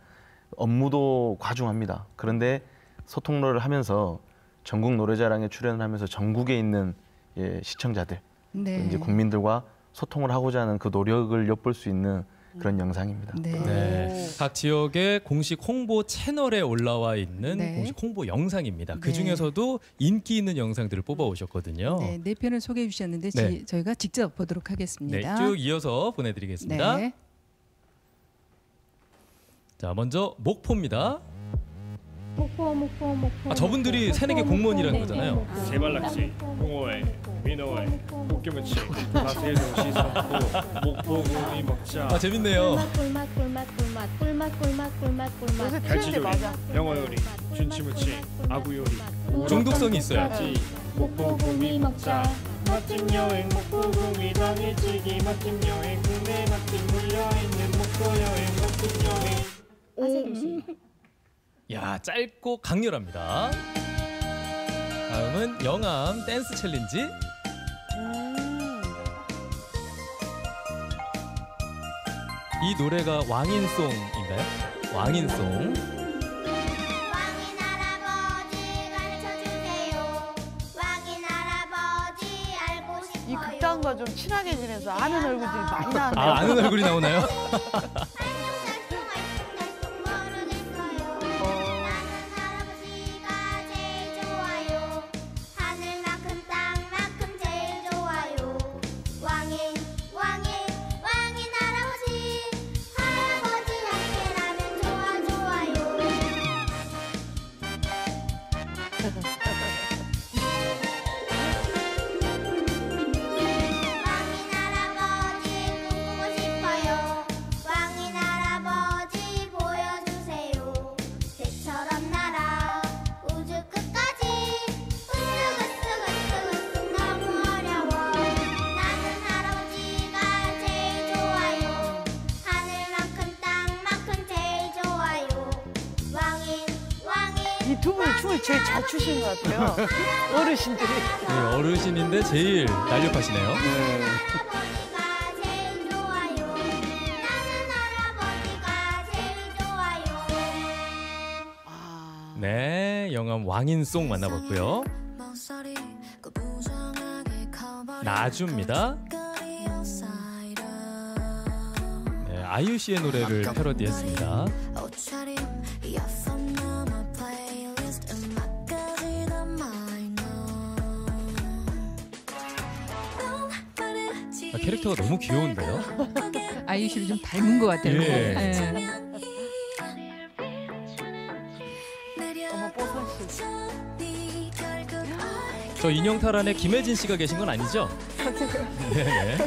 업무도 과중합니다. 그런데 소통로를 하면서 전국 노래자랑에 출연을 하면서 전국에 있는 시청자들, 이제 국민들과 소통을 하고자 하는 그 노력을 엿볼 수 있는 그런 영상입니다. 각 지역의 공식 홍보 채널에 올라와 있는 공식 홍보 영상입니다. 그 중에서도 인기 있는 영상들을 뽑아 오셨거든요. 네 편을 소개해 주셨는데 저희가 직접 보도록 하겠습니다. 쭉 이어서 보내드리겠습니다. 자, 먼저 목포입니다. 목포. 저분들이 새내기 공무원이라는 거잖아요. 세발낙지, 홍어회, 민어회, 꽃게무침, 다세도시 선포, 목포구이 먹자. 재밌네요. 꿀맛. 갈치조림, 병어요리, 준치무침, 아구요리. 중독성이 있어요. 목포구이 먹자. 멋진 여행 목포구이 당일치기 멋진 여행 국내 맛집 물려있는 목포 여행 멋진 여행. 야, 짧고 강렬합니다. 다음은 영암 댄스 챌린지. 이 노래가 왕인송인가요? 왕인송. 왕인 할아버지 가르쳐주세요. 왕인 할아버지 알고 부부가 좀 친하게 지내서 아는 얼굴들이 많이 나왔네요. 아, 아는 얼굴이 나오나요? 이 두 분이 춤을 제일 잘 추시는 것 같아요. 어르신들이. 네, 어르신인데 제일 날렵하시네요. 네, 영암 왕인송 만나봤고요. 나주입니다. 네, 아이유 씨의 노래를 패러디했습니다. 캐릭터가 너무 귀여운데요? 아이유 씨를 좀 닮은 것 같아요. 예. 네. 저 인형탈 안에 김혜진 씨가 계신 건 아니죠? 네네.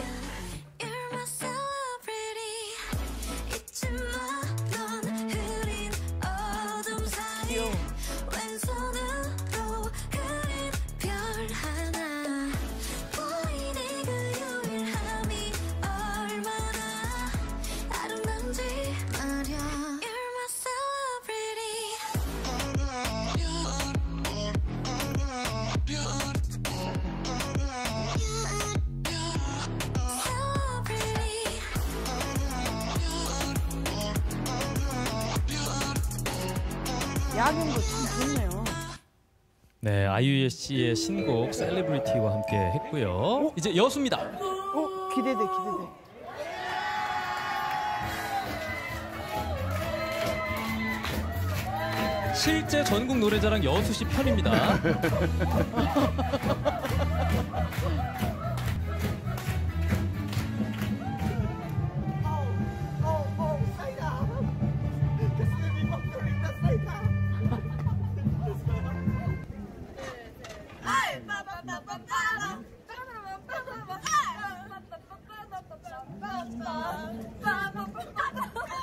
야경도 참 좋네요. 네, 아이유 씨의 신곡 셀레브리티와 함께 했고요. 이제 여수입니다. 기대돼, 기대돼. 실제 전국 노래자랑 여수시 편입니다.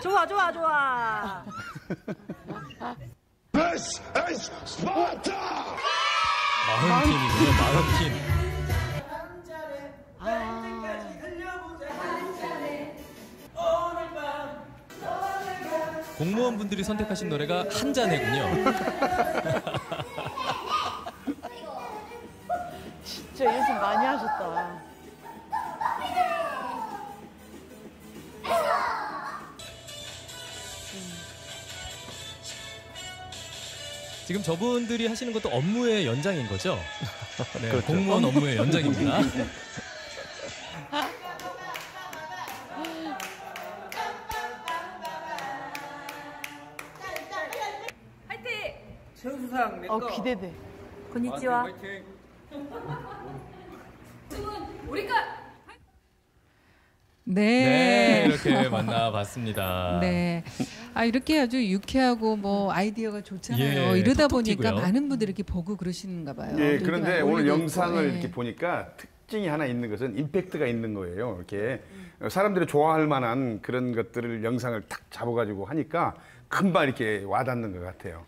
좋아, 좋아, 좋아. This is Sparta! 40팀이고요, 40팀. 공무원분들이 선택하신 노래가 한 잔해군요. 진짜 연습 많이 하셨다. 지금 저분들이 하시는 것도 업무의 연장인 거죠? 네, 그렇죠. 공무원 업무의 연장입니다. 최우수상 내 거. 기대돼. konnichiwa. 우리가 네, 이렇게 만나봤습니다. 네. 아, 이렇게 아주 유쾌하고 뭐 아이디어가 좋잖아요. 예, 이러다 톡톡 보니까 튀고요. 많은 분들이 이렇게 보고 그러시는가 봐요. 예, 또 그런데 이렇게 오늘 올리고 영상을 있고. 이렇게 보니까 특징이 하나 있는 것은 임팩트가 있는 거예요. 이렇게 사람들이 좋아할 만한 그런 것들을 영상을 탁 잡아가지고 하니까 금방 이렇게 와닿는 것 같아요.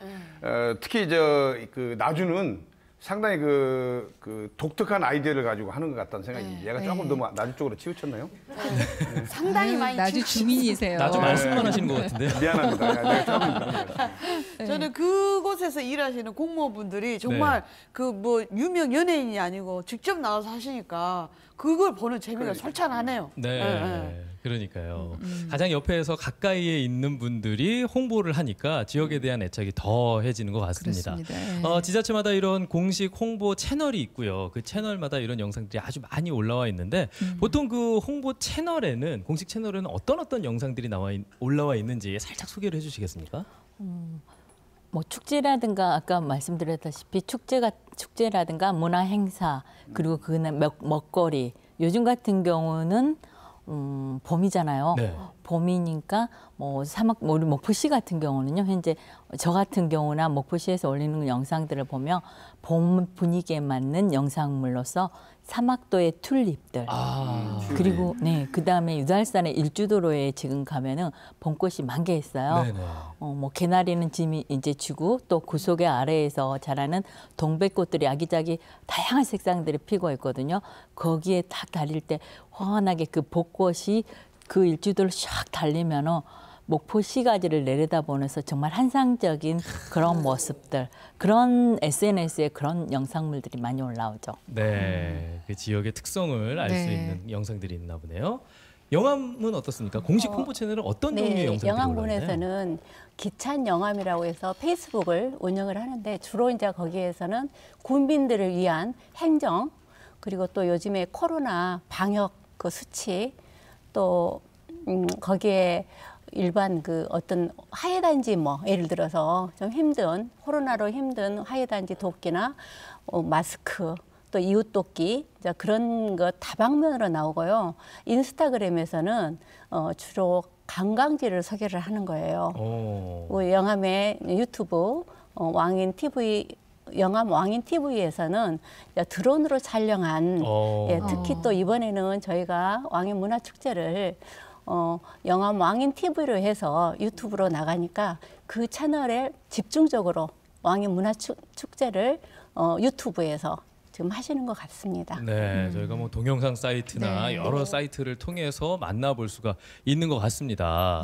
특히 그 나주는 상당히 그 독특한 아이디어를 가지고 하는 것 같다는 생각이 얘가 조금 너무 나주 쪽으로 치우쳤나요? 상당히 많이 나주 주민이세요. 나주 말씀만 하시는 것 같은데. 미안합니다. 내가 조금 저는 그곳에서 일하시는 공무원분들이 정말 그 뭐 유명 연예인이 아니고 직접 나와서 하시니까 그걸 보는 재미가 그러니까. 솔찬하네요. 네. 그러니까요. 가장 옆에서 가까이에 있는 분들이 홍보를 하니까 지역에 대한 애착이 더해지는 것 같습니다. 그렇습니다. 지자체마다 이런 공식 홍보 채널이 있고요. 그 채널마다 이런 영상들이 아주 많이 올라와 있는데 보통 그 홍보 채널에는 공식 채널에는 어떤 영상들이 올라와 있는지 살짝 소개를 해주시겠습니까? 뭐 축제라든가 아까 말씀드렸다시피 축제라든가 문화 행사 그리고 그날 먹거리 요즘 같은 경우는 봄이잖아요. 네. 봄이니까 뭐 우리 목포시 같은 경우는요. 현재 저 같은 경우나 목포시에서 올리는 영상들을 보면 봄 분위기에 맞는 영상물로서 사막도의 튤립들 그리고 그다음에 유달산의 일주도로에 지금 가면은 봄꽃이 만개했어요. 네네. 뭐 개나리는 짐이 이제 지고 또 그 속에 아래에서 자라는 동백꽃들이 아기자기 다양한 색상들이 피고 있거든요. 거기에 딱 달릴 때 환하게 그 벚꽃이 그 일주도를 샥 달리면은 목포 시가지를 내려다보면서 정말 환상적인 그런 모습들, 그런 SNS에 그런 영상물들이 많이 올라오죠. 네, 그 지역의 특성을 알 수 있는 영상들이 있나 보네요. 영암은 어떻습니까? 공식 홍보 채널은 어떤 종류의 영상들이 올라오나요? 영암군에서는 기찬 영암이라고 해서 페이스북을 운영을 하는데 주로 이제 거기에서는 군민들을 위한 행정 그리고 또 요즘에 코로나 방역 그 수치 또 거기에 일반 그 어떤 하회단지 뭐 예를 들어서 좀 힘든 코로나로 힘든 하회단지 돕기나 마스크 또 이웃 돕기 그런 거 다방면으로 나오고요. 인스타그램에서는 주로 관광지를 소개를 하는 거예요. 영암의 유튜브 왕인 TV 영암 왕인 TV에서는 드론으로 촬영한 특히 또 이번에는 저희가 왕인 문화축제를 영암 왕인 TV로 해서 유튜브로 나가니까 그 채널에 집중적으로 왕인 문화축제를 유튜브에서 지금 하시는 것 같습니다. 네, 저희가 뭐 동영상 사이트나 여러 사이트를 통해서 만나볼 수가 있는 것 같습니다.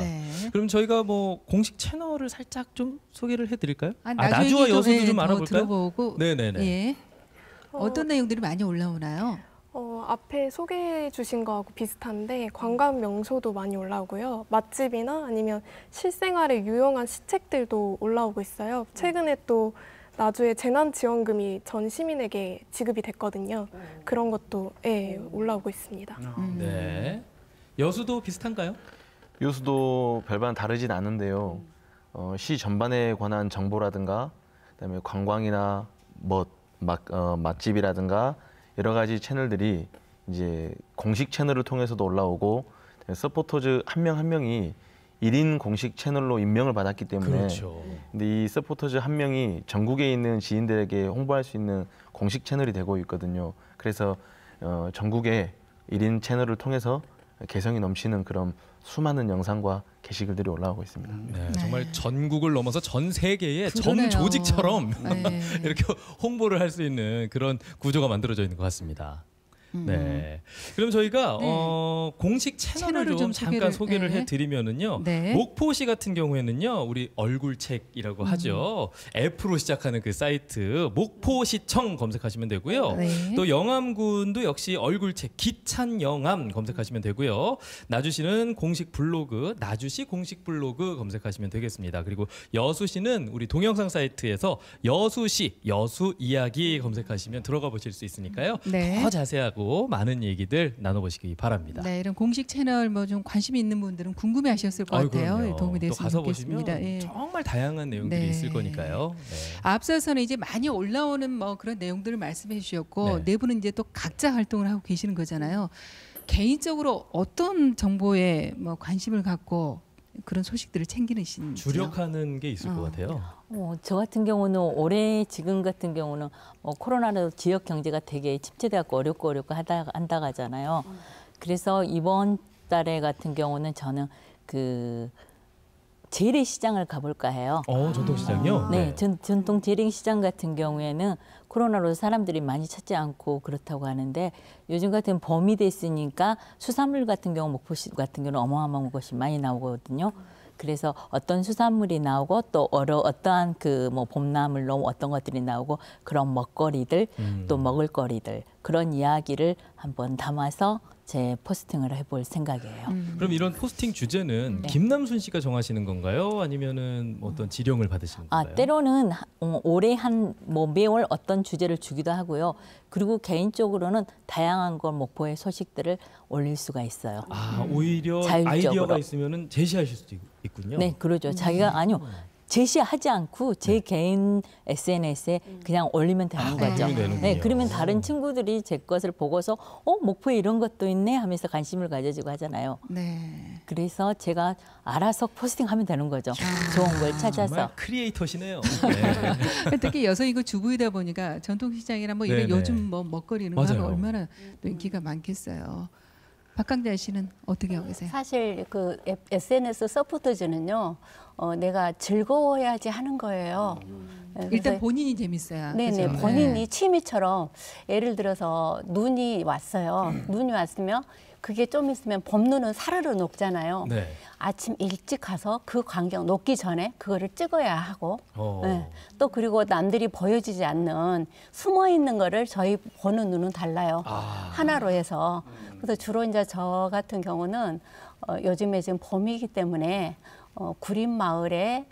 그럼 저희가 뭐 공식 채널을 살짝 좀 소개를 해드릴까요? 나주와 여수도 좀 알아볼까요? 들어보고. 네네네. 예. 어떤 내용들이 많이 올라오나요? 앞에 소개해 주신 거하고 비슷한데 관광 명소도 많이 올라오고요. 맛집이나 아니면 실생활에 유용한 시책들도 올라오고 있어요. 최근에 또 나주에 재난지원금이 전 시민에게 지급이 됐거든요. 그런 것도 올라오고 있습니다. 네. 여수도 비슷한가요? 여수도 별반 다르진 않은데요. 시 전반에 관한 정보라든가 그다음에 관광이나 맛집이라든가 여러 가지 채널들이 이제 공식 채널을 통해서도 올라오고 서포터즈 한 명 한 명이 1인 공식 채널로 임명을 받았기 때문에 그렇죠. 근데 이 서포터즈 한 명이 전국에 있는 지인들에게 홍보할 수 있는 공식 채널이 되고 있거든요. 그래서 전국의 1인 채널을 통해서 개성이 넘치는 그런 수많은 영상과 게시글들이 올라오고 있습니다. 네, 정말 전국을 넘어서 전 세계의 그러네요. 전 조직처럼 이렇게 홍보를 할 수 있는 그런 구조가 만들어져 있는 것 같습니다. 네. 그럼 저희가 공식 채널을 좀 잠깐 소개를 해드리면은요. 목포시 같은 경우에는요, 우리 얼굴책이라고 하죠. F로 시작하는 그 사이트 목포시청 검색하시면 되고요. 또 영암군도 역시 얼굴책 기찬 영암 검색하시면 되고요. 나주시는 공식 블로그 나주시 공식 블로그 검색하시면 되겠습니다. 그리고 여수시는 우리 동영상 사이트에서 여수시 여수 이야기 검색하시면 들어가 보실 수 있으니까요. 더 자세하고 많은 얘기들 나눠보시기 바랍니다. 네, 이런 공식 채널 뭐 좀 관심이 있는 분들은 궁금해하셨을 것 같아요. 그럼요. 도움이 또 됐으면 가서 좋겠습니다. 보시면 정말 다양한 내용들이 있을 거니까요. 앞서서는 이제 많이 올라오는 뭐 그런 내용들을 말씀해 주셨고 네 분은 이제 또 각자 활동을 하고 계시는 거잖아요. 개인적으로 어떤 정보에 뭐 관심을 갖고 그런 소식들을 챙기시는지 주력하는 게 있을 것 같아요. 저 같은 경우는 올해 지금 같은 경우는 코로나로 지역 경제가 되게 침체돼갖고 어렵고 한다 하잖아요. 그래서 이번 달에 같은 경우는 저는 그 재래시장을 가볼까 해요. 전통시장이요? 네, 전통 재래시장 같은 경우에는 코로나로 사람들이 많이 찾지 않고 그렇다고 하는데 요즘 같은 봄이 됐으니까 수산물 같은 경우 목포시 같은 경우는 어마어마한 것이 많이 나오거든요. 그래서 어떤 수산물이 나오고 또 어떠한 그 뭐 봄나물로 어떤 것들이 나오고 그런 먹거리들 또 먹을거리들 그런 이야기를 한번 담아서 제 포스팅을 해볼 생각이에요. 그럼 이런 포스팅 주제는 네. 김남순 씨가 정하시는 건가요? 아니면은 뭐 어떤 지령을 받으시는 건가요? 때로는 올해 뭐 매월 어떤 주제를 주기도 하고요. 그리고 개인적으로는 다양한 걸 목포의 소식들을 올릴 수가 있어요. 오히려 자율적으로. 아이디어가 있으면은 제시하실 수도 있군요. 네, 그러죠. 자기가 아니요. 제시하지 않고 제 개인 SNS에 그냥 올리면 되는 거죠. 올리면 되는군요. 네, 그러면 다른 친구들이 제 것을 보고서 목포에 이런 것도 있네 하면서 관심을 가져지고 하잖아요. 네. 그래서 제가 알아서 포스팅하면 되는 거죠. 좋은 걸 찾아서. 정말 크리에이터시네요. 네. 특히 여성이고 주부이다 보니까 전통시장이나 뭐 이런 네네. 요즘 뭐 먹거리 이런 거 하면 맞아요. 얼마나 또 인기가 많겠어요. 박강자 씨는 어떻게 하고 계세요? 사실 그 SNS 서포터즈는요, 내가 즐거워야지 하는 거예요. 네, 일단 그래서 본인이 재밌어야. 네네, 그죠? 본인이 취미처럼 예를 들어서 눈이 왔어요. 눈이 왔으면 그게 좀 있으면 봄눈은 사르르 녹잖아요. 네. 아침 일찍 가서 그 광경 녹기 전에 그거를 찍어야 하고 어. 네. 또 그리고 남들이 보여지지 않는 숨어 있는 거를 저희 보는 눈은 달라요. 하나로 해서. 그래서 주로 이제 저 같은 경우는 요즘에 지금 봄이기 때문에 구린마을에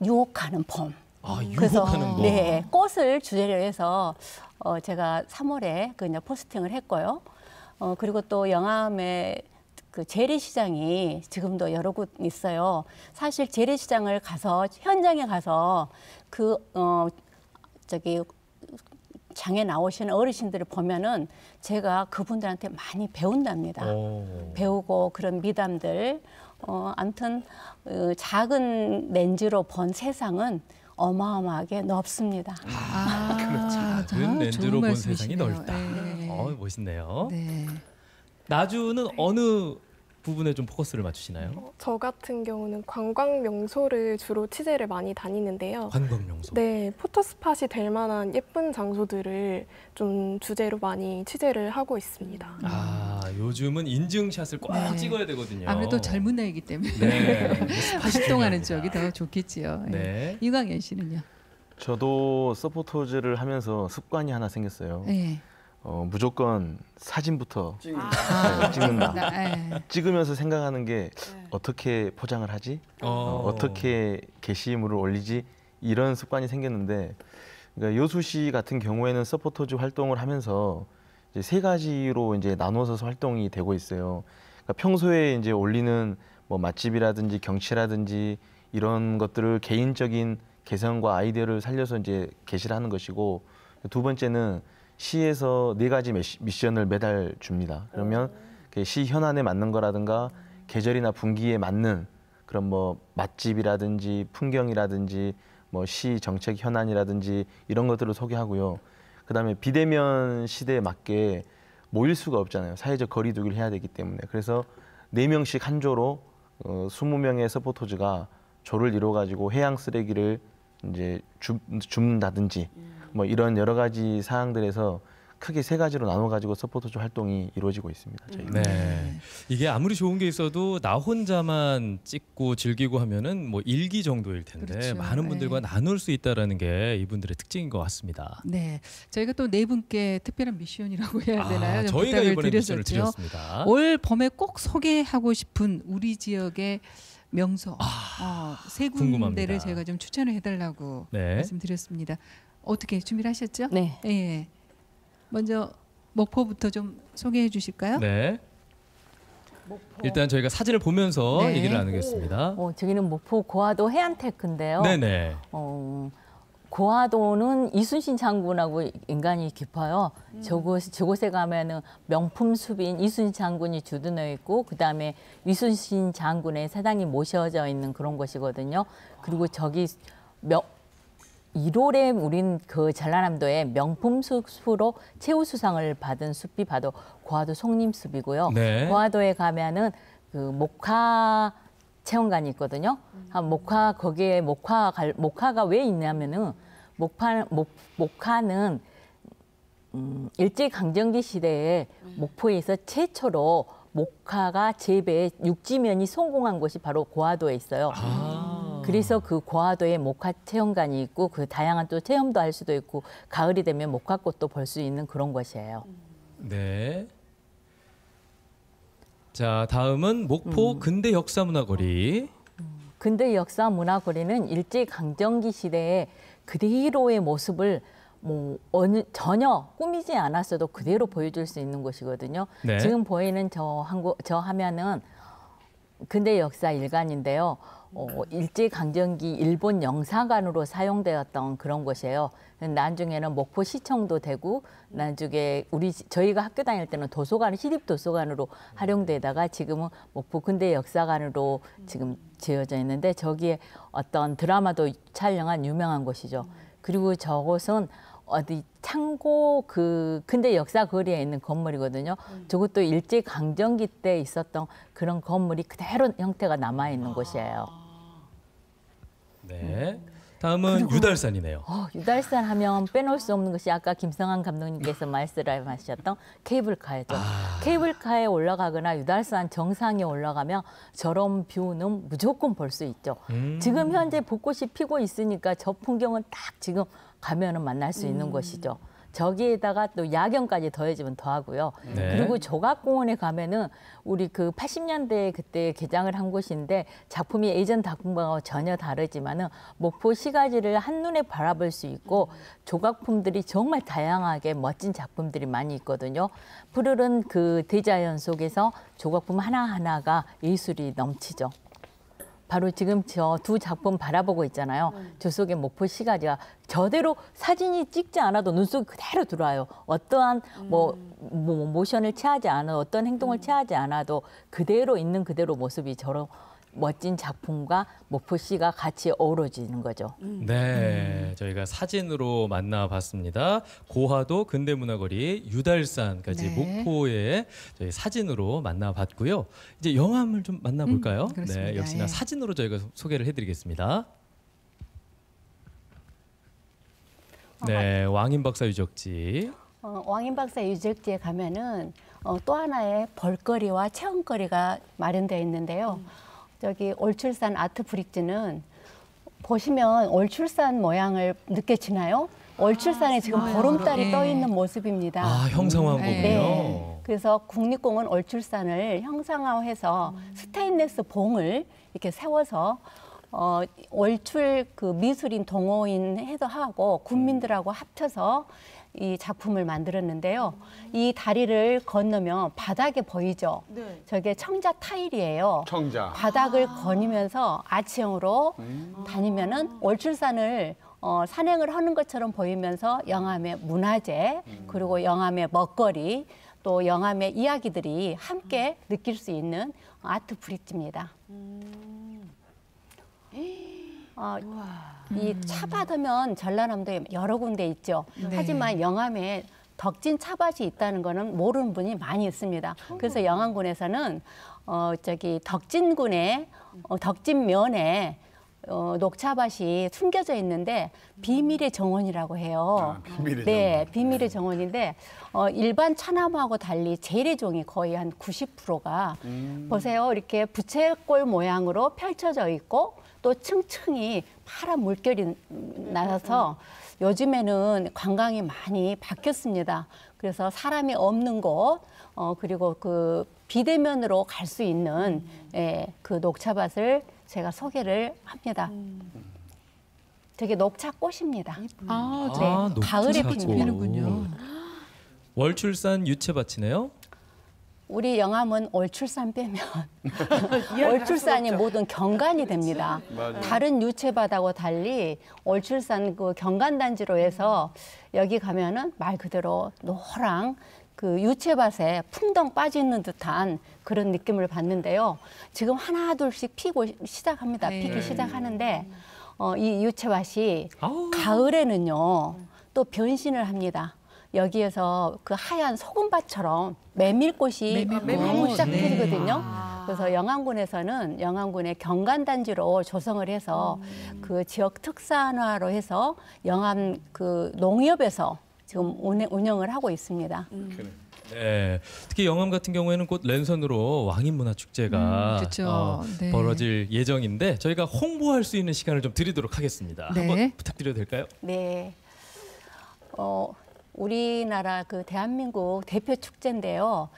유혹하는 봄. 그래서 유혹하는 거. 네, 꽃을 주제로 해서 제가 3월에 그 이제 포스팅을 했고요. 그리고 또 영암에 그 재래시장이 지금도 여러 곳 있어요. 사실 재래시장을 가서 현장에 가서 그 장에 나오시는 어르신들을 보면은 제가 그분들한테 많이 배운답니다. 배우고 그런 미담들. 아무튼 작은 렌즈로 본 세상은 어마어마하게 넓습니다. 그렇죠. 작은 렌즈로 본 세상이 넓다. 멋있네요. 네. 나주는 어느 부분에 좀 포커스를 맞추시나요? 저 같은 경우는 관광 명소를 주로 취재를 많이 다니는데요. 관광 명소. 네, 포토스팟이 될 만한 예쁜 장소들을 좀 주제로 많이 취재를 하고 있습니다. 요즘은 인증샷을 꼭 찍어야 되거든요. 아무래도 젊은 나이기 때문에 네. 활동하는 쪽이 더 좋겠지요. 네. 이광현 씨는요? 저도 서포터즈를 하면서 습관이 하나 생겼어요. 네. 무조건 사진부터 찍는다. 찍으면서 생각하는 게 어떻게 포장을 하지? 어떻게 게시물을 올리지? 이런 습관이 생겼는데, 그러니까 여수 씨 같은 경우에는 서포터즈 활동을 하면서 이제 세 가지로 이제 나눠서 활동이 되고 있어요. 그러니까 평소에 이제 올리는 뭐 맛집이라든지 경치라든지 이런 것들을 개인적인 개성과 아이디어를 살려서 이제 게시를 하는 것이고, 두 번째는 시에서 4가지 미션을 매달 줍니다. 그러면 시 현안에 맞는 거라든가 계절이나 분기에 맞는 그런 뭐 맛집이라든지 풍경이라든지 뭐 시 정책 현안이라든지 이런 것들을 소개하고요. 그다음에 비대면 시대에 맞게 모일 수가 없잖아요. 사회적 거리 두기를 해야 되기 때문에. 그래서 4명씩 한 조로 20명의 서포터즈가 조를 이뤄 가지고 해양 쓰레기를 이제 줍는다든지 뭐 이런 여러 가지 사항들에서 크게 3가지로 나눠 가지고 서포터즈 활동이 이루어지고 있습니다. 네. 이게 아무리 좋은 게 있어도 나 혼자만 찍고 즐기고 하면은 뭐 일기 정도일 텐데 그렇죠. 많은 분들과 나눌 수 있다라는 게 이분들의 특징인 것 같습니다. 네, 저희가 또 4분께 특별한 미션이라고 해야 되나요? 좀 저희가 부탁을 이번에 미션을 드렸었죠. 드렸습니다. 올 봄에 꼭 소개하고 싶은 우리 지역의 명소 세 궁금합니다. 군데를 제가 좀 추천을 해달라고 네. 말씀드렸습니다. 어떻게 준비를 하셨죠? 네. 예. 먼저 목포부터 좀 소개해 주실까요? 네. 일단 저희가 사진을 보면서 네. 얘기를 나누겠습니다. 저기는 목포 고화도 해안테크인데요. 네네. 고화도는 이순신 장군하고 인간이 깊어요. 저곳에 가면은 명품 숲인 이순신 장군이 주둔해 있고, 그 다음에 이순신 장군의 사당이 모셔져 있는 그런 곳이거든요. 그리고 저기 1월에 우린 그 전라남도에 명품 숲으로 최우수상을 받은 숲이 바로 고화도 송림숲이고요. 네. 고화도에 가면은 그 목화 체험관이 있거든요. 거기에 목화가 왜 있냐면은 목화는 일제강점기 시대에 목포에서 최초로 목화가 재배에 육지면이 성공한 곳이 바로 고화도에 있어요. 그래서 그 고화도에 목화 체험관이 있고 그 다양한 또 체험도 할 수도 있고 가을이 되면 목화꽃도 볼 수 있는 그런 곳이에요. 네. 자, 다음은 목포 근대 역사문화거리. 근대 역사문화거리는 일제강점기 시대에 그대로의 모습을 전혀 꾸미지 않았어도 그대로 보여줄 수 있는 곳이거든요. 네. 지금 보이는 저 화면은 근대 역사 일관인데요. 일제강점기 일본 영사관으로 사용되었던 그런 곳이에요. 나중에는 목포시청도 되고 나중에 저희가 학교 다닐 때는 도서관, 시립도서관으로 활용되다가 지금은 목포 근대 역사관으로 지금 지어져 있는데 저기에 어떤 드라마도 촬영한 유명한 곳이죠. 그리고 저곳은 어디 창고 그 근대 역사 거리에 있는 건물이거든요. 저것도 일제 강점기 때 있었던 그런 건물이 그대로 형태가 남아 있는 곳이에요. 네. 다음은 유달산이네요. 유달산 하면 빼놓을 수 없는 것이 아까 김성환 감독님께서 말씀하셨던 케이블카죠. 케이블카에 올라가거나 유달산 정상에 올라가면 저런 뷰는 무조건 볼 수 있죠. 지금 현재 벚꽃이 피고 있으니까 저 풍경은 딱 지금 가면은 만날 수 있는 곳이죠. 저기에다가 또 야경까지 더해지면 더하고요. 네. 그리고 조각공원에 가면은 우리 그 80년대에 그때 개장을 한 곳인데 작품이 예전 작품과 전혀 다르지만은 목포 시가지를 한눈에 바라볼 수 있고 조각품들이 정말 다양하게 멋진 작품들이 많이 있거든요. 푸르른 그 대자연 속에서 조각품 하나하나가 예술이 넘치죠. 바로 지금 저 두 작품 바라보고 있잖아요. 저 속에 목포 시가지가 저대로 사진이 찍지 않아도 눈 속에 그대로 들어와요. 어떠한 모션을 취하지 않아 어떤 행동을 취하지 않아도 그대로 있는 그대로 모습이 저런 멋진 작품과 목포시가 같이 어우러지는 거죠. 네, 저희가 사진으로 만나봤습니다. 고화도 근대문화거리 유달산까지 목포에 저희 사진으로 만나봤고요. 이제 영화를 좀 만나볼까요? 네, 역시나 사진으로 저희가 소개를 해드리겠습니다. 네, 왕인박사 유적지. 왕인박사 유적지에 가면은 또 하나의 볼거리와 체험거리가 마련되어 있는데요. 저기 올출산 아트 브릿지는 보시면 올출산 모양을 느껴지나요? 올출산에 지금 보름달이 떠 있는 모습입니다. 형상화한 거군요. 네. 그래서 국립공원 올출산을 형상화해서 스테인레스 봉을 이렇게 세워서 올출 그 미술인 동호인 해도 하고 국민들하고 합쳐서 이 작품을 만들었는데요. 이 다리를 건너면 바닥에 보이죠? 네. 저게 청자 타일이에요. 청자. 바닥을 거니면서 아치형으로 다니면은 올출산을 산행을 하는 것처럼 보이면서 영암의 문화재 그리고 영암의 먹거리 또 영암의 이야기들이 함께 느낄 수 있는 아트 브릿지입니다. 이 차 받으면 전라남도에 여러 군데 있죠. 하지만 영암에 덕진 차밭이 있다는 거는 모르는 분이 많이 있습니다. 그래서 영암군에서는 저기 덕진군의 덕진면에 녹차밭이 숨겨져 있는데 비밀의 정원이라고 해요. 비밀의 네, 정원. 비밀의 정원인데 일반 차나무하고 달리 재래종이 거의 한 90%가 보세요. 이렇게 부채꼴 모양으로 펼쳐져 있고 또 층층이 파란 물결이 나서 요즘에는 관광이 많이 바뀌었습니다. 그래서 사람이 없는 곳 그리고 그 비대면으로 갈 수 있는 그 녹차밭을 제가 소개를 합니다. 저게 녹차꽃입니다. 네, 가을에 피는군요. 월출산 유채밭이네요. 우리 영암은 올출산 빼면 올출산이 모든 경관이 됩니다. 맞아요. 다른 유채밭하고 달리 올출산 그 경관단지로 해서 여기 가면은 말 그대로 노랑 그 유채밭에 풍덩 빠지는 듯한 그런 느낌을 받는데요. 지금 하나 둘씩 피고 시작합니다. 피기 시작하는데 이 유채밭이 가을에는요 또 변신을 합니다. 여기에서 그 하얀 소금밭처럼 메밀꽃이 너무 시작되거든요. 그래서 영암군에서는 영암군의 경관단지로 조성을 해서 그 지역 특산화로 해서 영암 그 농협에서 지금 운영을 하고 있습니다. 네, 특히 영암 같은 경우에는 곧 랜선으로 왕인문화축제가 그렇죠. 네. 벌어질 예정인데 저희가 홍보할 수 있는 시간을 좀 드리도록 하겠습니다. 네. 한번 부탁드려도 될까요? 네. 우리나라 그 대한민국 대표 축제인데요.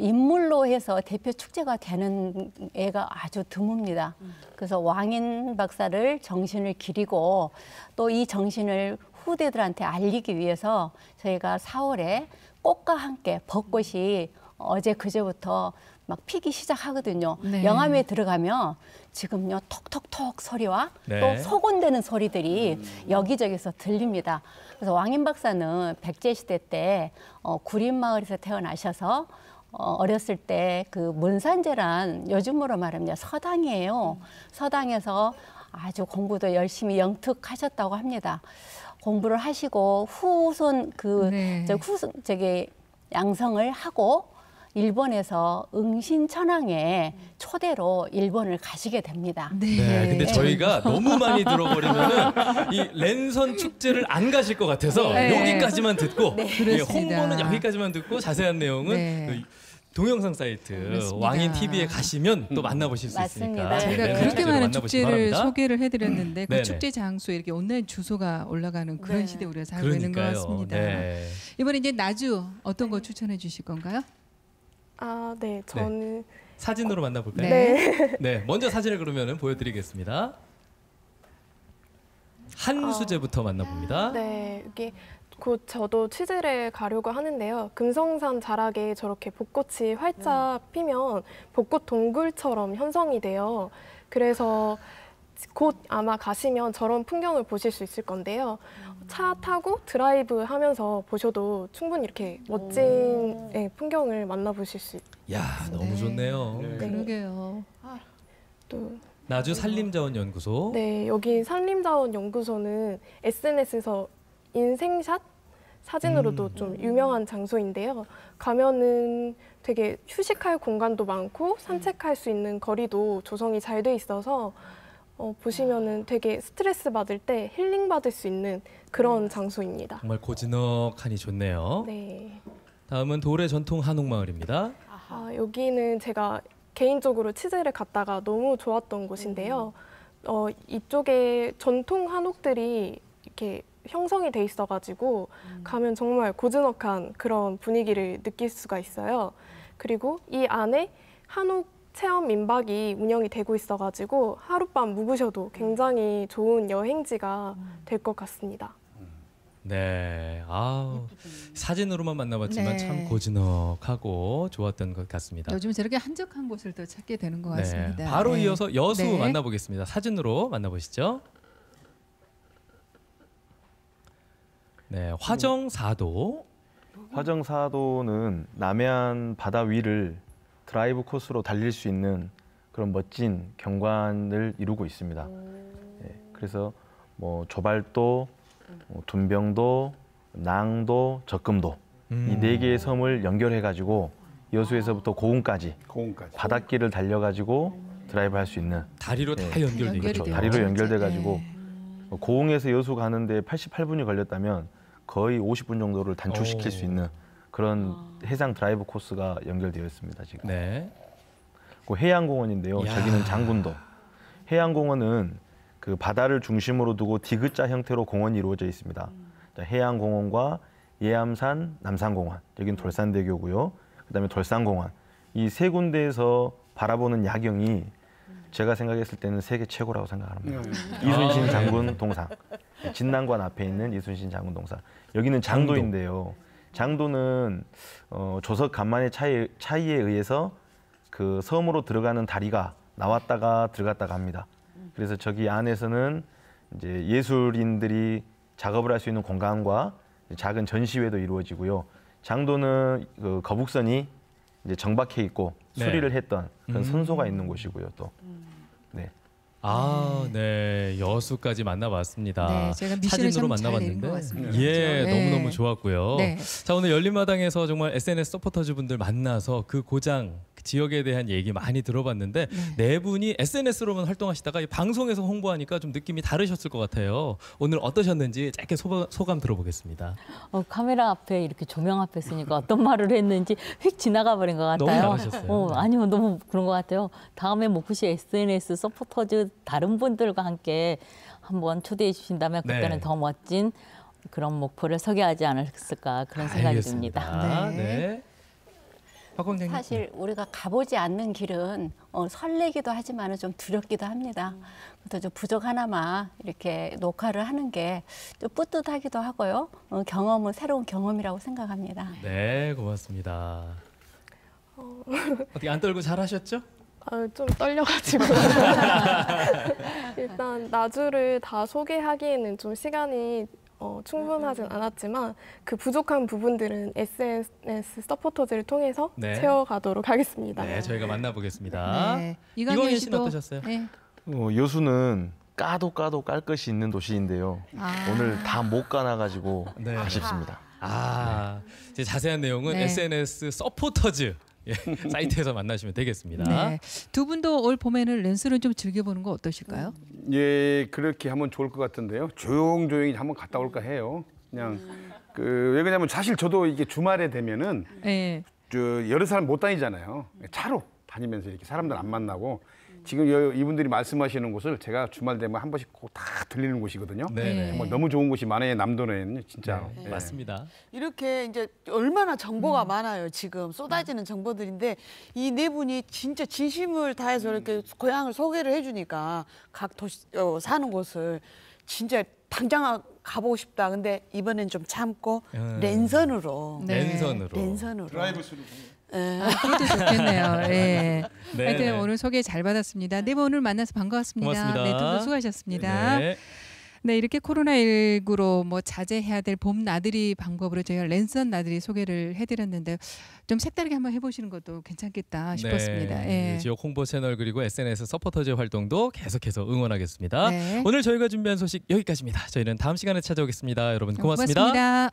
인물로 해서 대표 축제가 되는 애가 아주 드뭅니다. 그래서 왕인 박사를 정신을 기리고 또 이 정신을 후대들한테 알리기 위해서 저희가 4월에 꽃과 함께 벚꽃이 어제 그제부터 막 피기 시작하거든요. 네. 영암에 들어가면 지금요 톡톡톡 소리와 네. 또 소곤대는 소리들이 여기저기서 들립니다. 그래서 왕인 박사는 백제시대 때 구린마을에서 태어나셔서 어렸을 때 그 문산제란 요즘으로 말하면 서당이에요. 서당에서 아주 공부도 열심히 영특하셨다고 합니다. 공부를 하시고 후손 저기 양성을 하고 일본에서 응신천왕의 초대로 일본을 가시게 됩니다. 네, 근데 저희가 너무 많이 들어버리면은 이 랜선 축제를 안 가실 것 같아서 네. 여기까지만 듣고 예, 그렇습니다. 홍보는 여기까지만 듣고 자세한 내용은 네. 그 동영상 사이트 그렇습니다. 왕인 TV에 가시면 또 만나보실 수 맞습니다. 있으니까 저희가 저희가 랜선 그렇게 축제로 많은 만나보시기 축제를 바랍니다. 소개를 해드렸는데 그 네네. 축제 장소에 이렇게 온라인 주소가 올라가는 그런 네. 시대에 우리가 살고 있는 것 그러니까요. 같습니다. 네. 이번에 이제 나주 어떤 거 추천해 주실 건가요? 아, 네. 저는 사진으로 만나볼까요? 네. 네, 먼저 사진을 그러면 보여드리겠습니다. 한수제부터 만나봅니다. 네, 이게 곧 저도 취재를 가려고 하는데요. 금성산 자락에 저렇게 벚꽃이 활짝 피면 벚꽃 동굴처럼 형성이 돼요. 그래서 곧 아마 가시면 저런 풍경을 보실 수 있을 건데요. 차 타고 드라이브 하면서 보셔도 충분히 이렇게 멋진 풍경을 만나보실 수 야, 너무 좋네요. 그러게요. 또 나주 산림자원연구소. 네, 여기 산림자원연구소는 SNS에서 인생샷 사진으로도 좀 유명한 장소인데요. 가면은 되게 휴식할 공간도 많고 산책할 수 있는 거리도 조성이 잘 돼 있어서 보시면은 되게 스트레스 받을 때 힐링 받을 수 있는 그런 장소입니다. 정말 고즈넉하니 좋네요. 네. 다음은 도래 전통 한옥마을입니다. 여기는 제가 개인적으로 취재를 갔다가 너무 좋았던 곳인데요. 이쪽에 전통 한옥들이 이렇게 형성이 돼 있어가지고 가면 정말 고즈넉한 그런 분위기를 느낄 수가 있어요. 그리고 이 안에 한옥 체험 민박이 운영이 되고 있어가지고 하룻밤 묵으셔도 굉장히 좋은 여행지가 될 것 같습니다. 네, 사진으로만 만나봤지만 네. 참 고즈넉하고 좋았던 것 같습니다. 요즘 저렇게 한적한 곳을 또 찾게 되는 것 같습니다. 네, 바로 네. 이어서 여수 네. 만나보겠습니다. 사진으로 만나보시죠. 네, 화정사도. 화정사도는 남해안 바다 위를 드라이브 코스로 달릴 수 있는 그런 멋진 경관을 이루고 있습니다. 네, 그래서 뭐 조발도, 둔병도, 낭도, 적금도 이 네 개의 섬을 연결해 가지고 여수에서부터 고흥까지 바닷길을 달려 가지고 드라이브 할 수 있는 다리로 다 연결돼 그렇죠. 있죠. 다리로 연결돼 가지고 고흥에서 여수 가는데 88분이 걸렸다면 거의 50분 정도를 단축시킬 수 있는 그런 해상 드라이브 코스가 연결되어 있습니다. 지금. 네. 그 해양공원인데요. 야. 저기는 장군도. 해양공원은 그 바다를 중심으로 두고 디귿자 형태로 공원이 이루어져 있습니다. 해양공원과 예암산 남산공원, 여기는 돌산대교고요. 그다음에 돌산공원. 이 세 군데에서 바라보는 야경이 제가 생각했을 때는 세계 최고라고 생각합니다. 이순신 장군 동상. 진난관 앞에 있는 이순신 장군 동상. 여기는 장도인데요. 장도는 조석 간만의 차이에 의해서 그 섬으로 들어가는 다리가 나왔다가 들어갔다가 합니다. 그래서 저기 안에서는 이제 예술인들이 작업을 할 수 있는 공간과 작은 전시회도 이루어지고요. 장도는 그 거북선이 이제 정박해 있고 수리를 했던 그런 선소가 있는 곳이고요. 또. 네. 네, 여수까지 만나봤습니다. 네, 제가 미션을 사진으로 참 잘 내린 만나봤는데, 것 같습니다. 예, 그렇죠? 너무너무 네. 좋았고요. 네. 자, 오늘 열린마당에서 정말 SNS 서포터즈 분들 만나서 그 고장 지역에 대한 얘기 많이 들어봤는데 네 분이 SNS로만 활동하시다가 이 방송에서 홍보하니까 좀 느낌이 다르셨을 것 같아요. 오늘 어떠셨는지 짧게 소감 들어보겠습니다. 카메라 앞에 이렇게 조명 앞에 있으니까 어떤 말을 했는지 휙 지나가 버린 것 같아요. 너무 잘하셨어요. 아니요, 너무 그런 것 같아요. 다음에 목포시 SNS 서포터즈 다른 분들과 함께 한번 초대해 주신다면 그때는 더 멋진 그런 목포를 소개하지 않았을까 그런 생각이 듭니다. 네. 사실 우리가 가보지 않는 길은 설레기도 하지만 좀 두렵기도 합니다. 그래서 좀 부족 하나마 이렇게 녹화를 하는 게 좀 뿌듯하기도 하고요. 경험은 새로운 경험이라고 생각합니다. 네, 고맙습니다. 어떻게 안 떨고 잘하셨죠? 좀 떨려가지고 일단 나주를 다 소개하기에는 좀 시간이 충분하진 않았지만 그 부족한 부분들은 SNS 서포터즈를 통해서 채워가도록 하겠습니다. 네, 저희가 만나보겠습니다. 네. 이광현 씨는 어떠셨어요? 네. 여수는 까도 깔 것이 있는 도시인데요. 오늘 다 못 가나가지고 아쉽습니다. 이제 자세한 내용은 SNS 서포터즈 사이트에서 만나시면 되겠습니다. 네. 두 분도 올 봄에는 랜선을 좀 즐겨보는 거 어떠실까요? 예, 그렇게 하면 좋을 것 같은데요. 조용조용히 한번 갔다 올까 해요. 그냥 왜 그러냐면 사실 저도 이게 주말에 되면은 여러 사람 못 다니잖아요. 차로 다니면서 이렇게 사람들 안 만나고 지금 이분들이 말씀하시는 곳을 제가 주말 되면 한 번씩 꼭 다 들리는 곳이거든요. 정말 너무 좋은 곳이 많아요. 남도는 진짜. 맞습니다. 이렇게 이제 얼마나 정보가 많아요. 지금 쏟아지는 정보들인데 이 네 분이 진짜 진심을 다해서 이렇게 고향을 소개를 해주니까 각 도시 사는 곳을 진짜 당장 가보고 싶다. 근데 이번엔 좀 참고 랜선으로. 드라이브 스루. 그것도 좋겠네요. 네. 네. 하여튼 오늘 소개 잘 받았습니다. 네 분 오늘 만나서 반가웠습니다. 고맙습니다. 네, 두 분 수고하셨습니다. 네. 네, 이렇게 코로나19로 뭐 자제해야 될 봄 나들이 방법으로 저희가 랜선 나들이 소개를 해드렸는데 좀 색다르게 한번 해보시는 것도 괜찮겠다 싶었습니다. 네. 지역 홍보 채널 그리고 SNS 서포터즈 활동도 계속해서 응원하겠습니다. 오늘 저희가 준비한 소식 여기까지입니다. 저희는 다음 시간에 찾아오겠습니다. 여러분 고맙습니다. 고맙습니다.